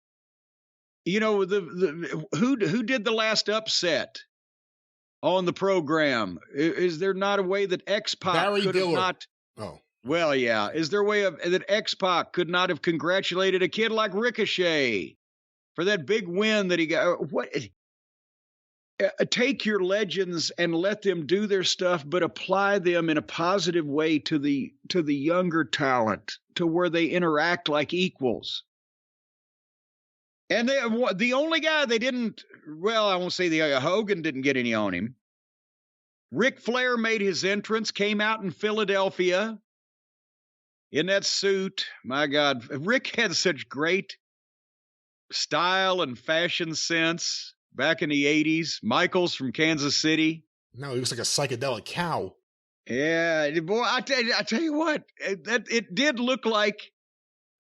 who did the last upset on the program? Is there not a way that X-Pac could have not? Oh. Well, yeah. Is there a way that X-Pac could not have congratulated a kid like Ricochet for that big win that he got? What? Take your legends and let them do their stuff, but apply them in a positive way to the younger talent, to where they interact like equals. And the only guy they didn't, I won't say Hogan didn't get any on him. Ric Flair made his entrance, came out in Philadelphia in that suit. My God, Rick had such great style and fashion sense back in the 80s. Michaels from Kansas City. No, he looks like a psychedelic cow. Yeah, boy, I tell you what, it did look like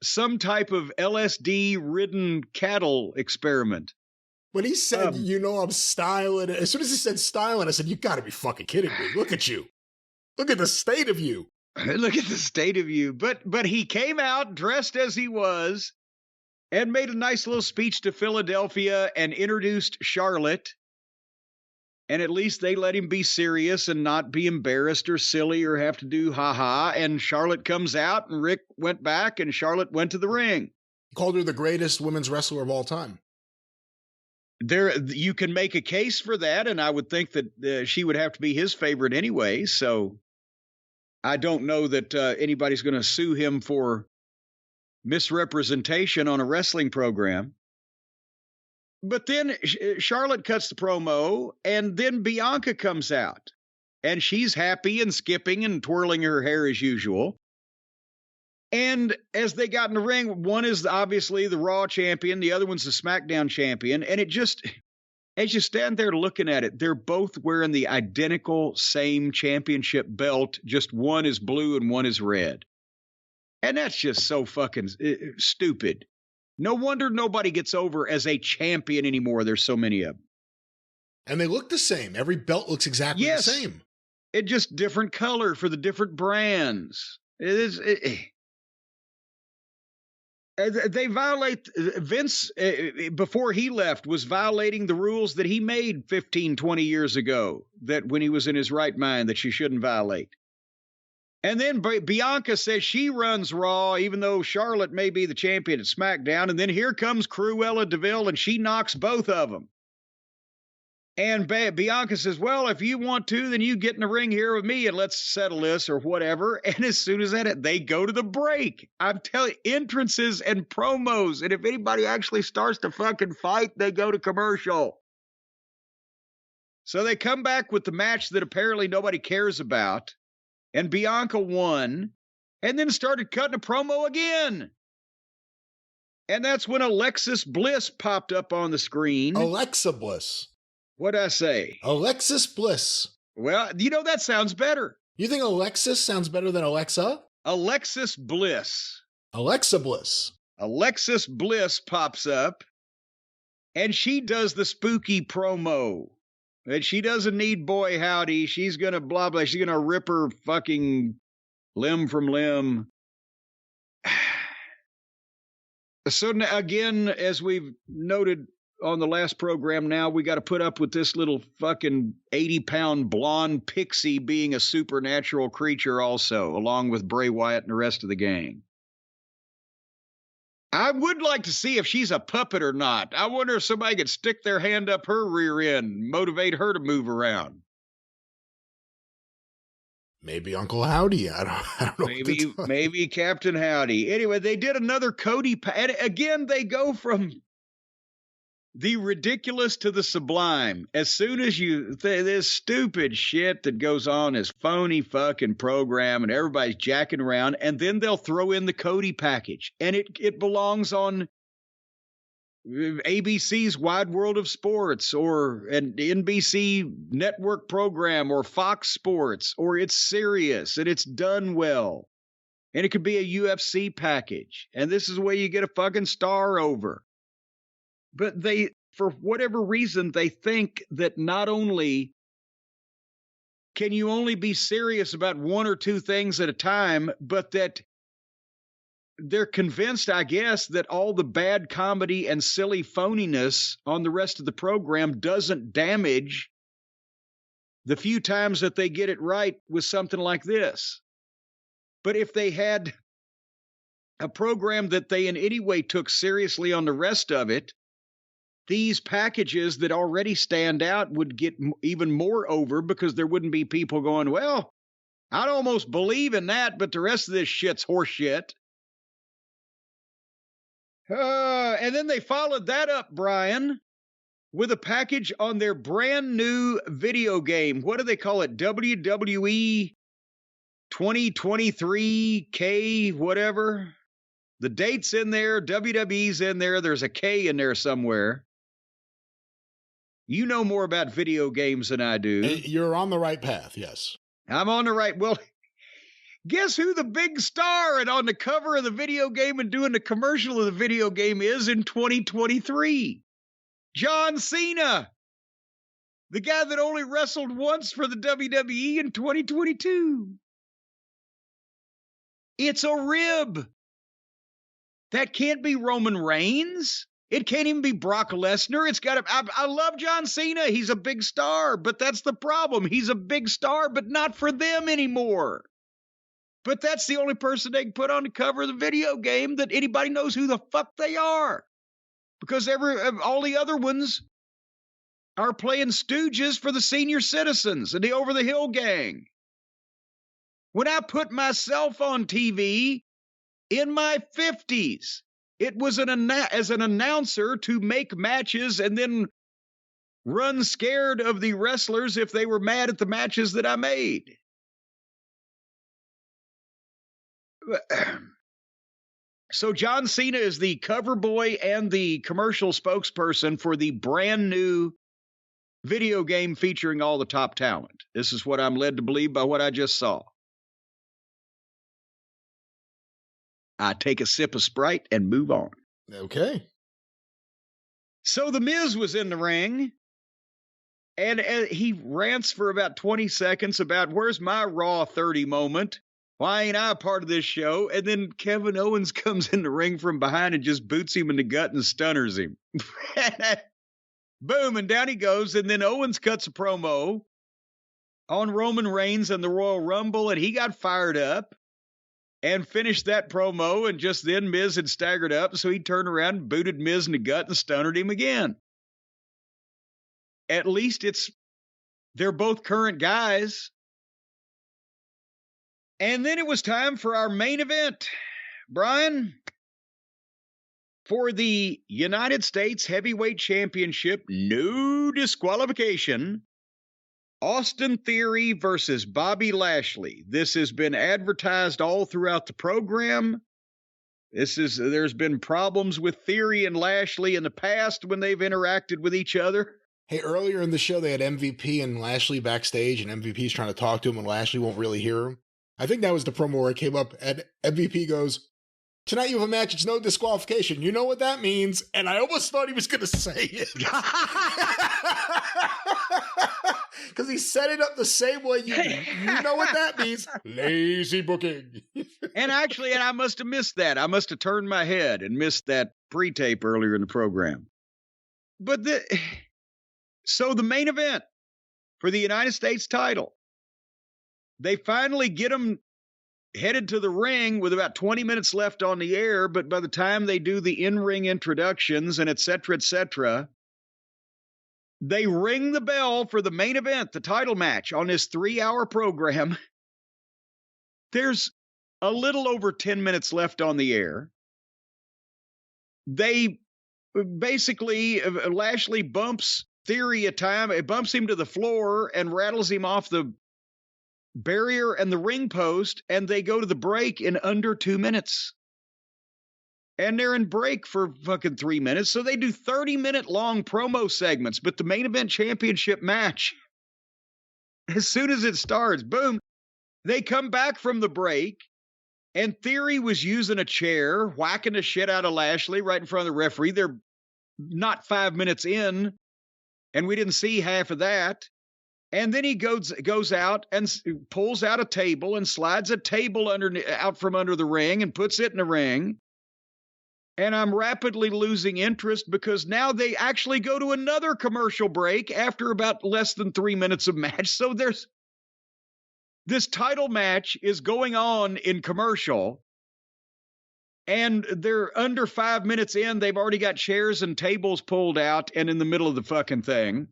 some type of LSD-ridden cattle experiment. When he said, I'm styling, as soon as he said styling, I said, you gotta be fucking kidding me. Look at you. Look at the state of you. Look at the state of you. But he came out dressed as he was and made a nice little speech to Philadelphia and introduced Charlotte. And at least they let him be serious and not be embarrassed or silly or have to do ha-ha. And Charlotte comes out and Rick went back and Charlotte went to the ring. He called her the greatest women's wrestler of all time. You can make a case for that, and I would think that she would have to be his favorite anyway. So I don't know that anybody's going to sue him for misrepresentation on a wrestling program. But then Charlotte cuts the promo, and then Bianca comes out, and she's happy and skipping and twirling her hair as usual. And as they got in the ring, one is obviously the Raw champion, the other one's the SmackDown champion. And it just, as you stand there looking at it, they're both wearing the identical same championship belt. Just one is blue and one is red. And that's just so fucking stupid. No wonder nobody gets over as a champion anymore. There's so many of them. And they look the same. Every belt looks exactly the same. It just different color for the different brands. They violate, Vince, before he left, was violating the rules that he made 15, 20 years ago, that when he was in his right mind, that you shouldn't violate. And then Bianca says she runs Raw, even though Charlotte may be the champion at SmackDown. And then here comes Cruella DeVille, and she knocks both of them. And Bianca says, well, if you want to, then you get in the ring here with me and let's settle this or whatever. And as soon as they go to the break. I'm telling you, entrances and promos. And if anybody actually starts to fucking fight, they go to commercial. So they come back with the match that apparently nobody cares about. And Bianca won and then started cutting a promo again. And that's when Alexis Bliss popped up on the screen. Alexa Bliss. What'd I say? Alexis Bliss. Well, that sounds better. You think Alexis sounds better than Alexa? Alexis Bliss. Alexa Bliss. Alexis Bliss pops up, and she does the spooky promo. And she doesn't need boy howdy. She's going to blah, blah. She's going to rip her fucking limb from limb. So now, again, as we've noted on the last program, now we got to put up with this little fucking 80-pound blonde pixie being a supernatural creature also, along with Bray Wyatt and the rest of the gang. I would like to see if she's a puppet or not. I wonder if somebody could stick their hand up her rear end, motivate her to move around. Maybe Uncle Howdy. I don't know. Maybe Captain Howdy. Anyway, they did another Cody. And again, they go from the ridiculous to the sublime. As soon as this stupid shit that goes on is phony fucking program and everybody's jacking around, and then they'll throw in the Cody package. And it belongs on ABC's Wide World of Sports or an NBC network program or Fox Sports, or it's serious and it's done well. And it could be a UFC package. And this is the way you get a fucking star over. But for whatever reason, they think that not only can you only be serious about one or two things at a time, but that they're convinced, I guess, that all the bad comedy and silly phoniness on the rest of the program doesn't damage the few times that they get it right with something like this. But if they had a program that they in any way took seriously on the rest of it, these packages that already stand out would get even more over because there wouldn't be people going, well, I'd almost believe in that, but the rest of this shit's horse shit. And then they followed that up, Brian, with a package on their brand new video game. What do they call it? WWE 2023K, whatever. The date's in there. WWE's in there. There's a K in there somewhere. You know more about video games than I do. You're on the right path, yes. I'm on the right. Well, guess who the big star and on the cover of the video game and doing the commercial of the video game is in 2023? John Cena. The guy that only wrestled once for the WWE in 2022. It's a rib. That can't be Roman Reigns. It can't even be Brock Lesnar. It's got to. I love John Cena. He's a big star, but that's the problem. He's a big star, but not for them anymore. But that's the only person they can put on the cover of the video game that anybody knows who the fuck they are. Because all the other ones are playing stooges for the senior citizens and the Over the Hill gang. When I put myself on TV in my 50s, it was as an announcer to make matches and then run scared of the wrestlers if they were mad at the matches that I made. So John Cena is the cover boy and the commercial spokesperson for the brand new video game featuring all the top talent. This is what I'm led to believe by what I just saw. I take a sip of Sprite and move on. Okay. So The Miz was in the ring, and he rants for about 20 seconds about where's my Raw 30 moment? Why ain't I a part of this show? And then Kevin Owens comes in the ring from behind and just boots him in the gut and stunners him. Boom, and down he goes. And then Owens cuts a promo on Roman Reigns and the Royal Rumble, and he got fired up and finished that promo, and just then Miz had staggered up, so he turned around and booted Miz in the gut and stunnered him again. at least they're both current guys. And then it was time for our main event, Brian. For the United States Heavyweight Championship, no disqualification, Austin Theory versus Bobby Lashley. This has been advertised all throughout the program. There's been problems with Theory and Lashley in the past when they've interacted with each other. Hey, earlier in the show, they had MVP and Lashley backstage, and MVP's trying to talk to him, and Lashley won't really hear him. I think that was the promo where it came up, and MVP goes, "Tonight you have a match, it's no disqualification. You know what that means?" And I almost thought he was going to say it. Because he set it up the same way. You know what that means. Lazy booking. And I must have missed that. I must have turned my head and missed that pre-tape earlier in the program. But so the main event for the United States title, they finally get them headed to the ring with about 20 minutes left on the air, but by the time they do the in-ring introductions and et cetera, they ring the bell for the main event, the title match on this 3-hour program. There's a little over 10 minutes left on the air. They basically, Lashley bumps Theory a time. It bumps him to the floor and rattles him off the barrier and the ring post, and they go to the break in under 2 minutes. And they're in break for fucking 3 minutes. So they do 30-minute long promo segments, but the main event championship match, as soon as it starts, boom, they come back from the break, and Theory was using a chair, whacking the shit out of Lashley right in front of the referee. They're not 5 minutes in, and we didn't see half of that. And then he goes out and pulls out a table and slides a table out from under the ring and puts it in the ring. And I'm rapidly losing interest because now they actually go to another commercial break after about less than 3 minutes of match. So this title match is going on in commercial, and they're under 5 minutes in. They've already got chairs and tables pulled out and in the middle of the fucking thing.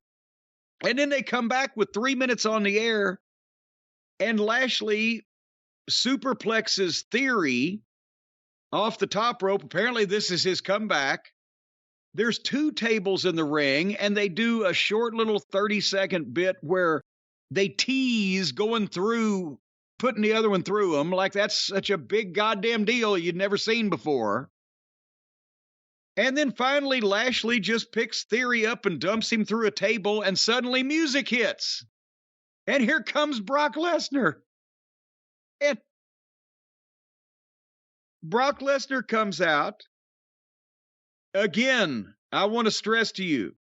And then they come back with 3 minutes on the air, and Lashley superplexes Theory off the top rope. Apparently, this is his comeback. There's 2 tables in the ring, and they do a short little 30-second bit where they tease going through, putting the other one through them, like that's such a big goddamn deal you'd never seen before. And then finally, Lashley just picks Theory up and dumps him through a table, and suddenly music hits. And here comes Brock Lesnar. And Brock Lesnar comes out. Again, I want to stress to you,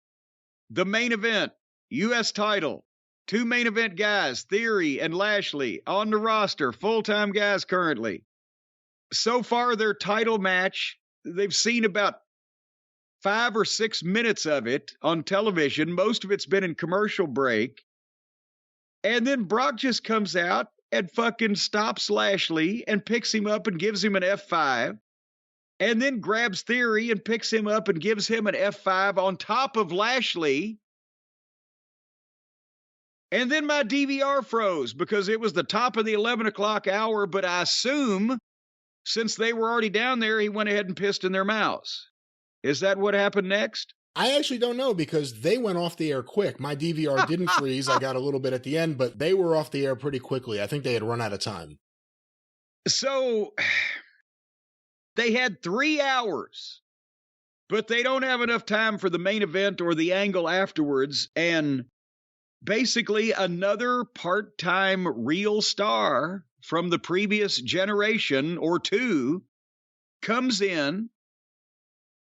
the main event, U.S. title, 2 main event guys, Theory and Lashley, on the roster, full-time guys currently. So far, their title match, they've seen about 5 or 6 minutes of it on television. Most of it's been in commercial break. And then Brock just comes out and fucking stops Lashley and picks him up and gives him an F5. And then grabs Theory and picks him up and gives him an F5 on top of Lashley. And then my DVR froze because it was the top of the 11 o'clock hour, but I assume since they were already down there, he went ahead and pissed in their mouths. Is that what happened next? I actually don't know because they went off the air quick. My DVR didn't freeze. I got a little bit at the end, but they were off the air pretty quickly. I think they had run out of time. So they had 3 hours, but they don't have enough time for the main event or the angle afterwards. And basically another part-time real star from the previous generation or 2 comes in,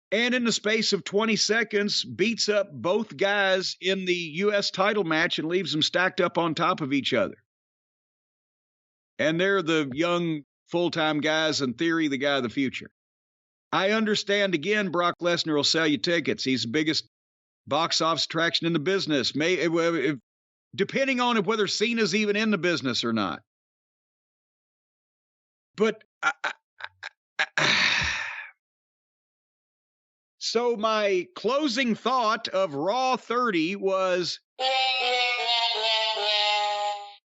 and in the space of 20 seconds, beats up both guys in the U.S. title match and leaves them stacked up on top of each other. And they're the young full-time guys, in Theory, the guy of the future. I understand, again, Brock Lesnar will sell you tickets. He's the biggest box office attraction in the business, depending on whether Cena's even in the business or not. But So my closing thought of Raw 30 was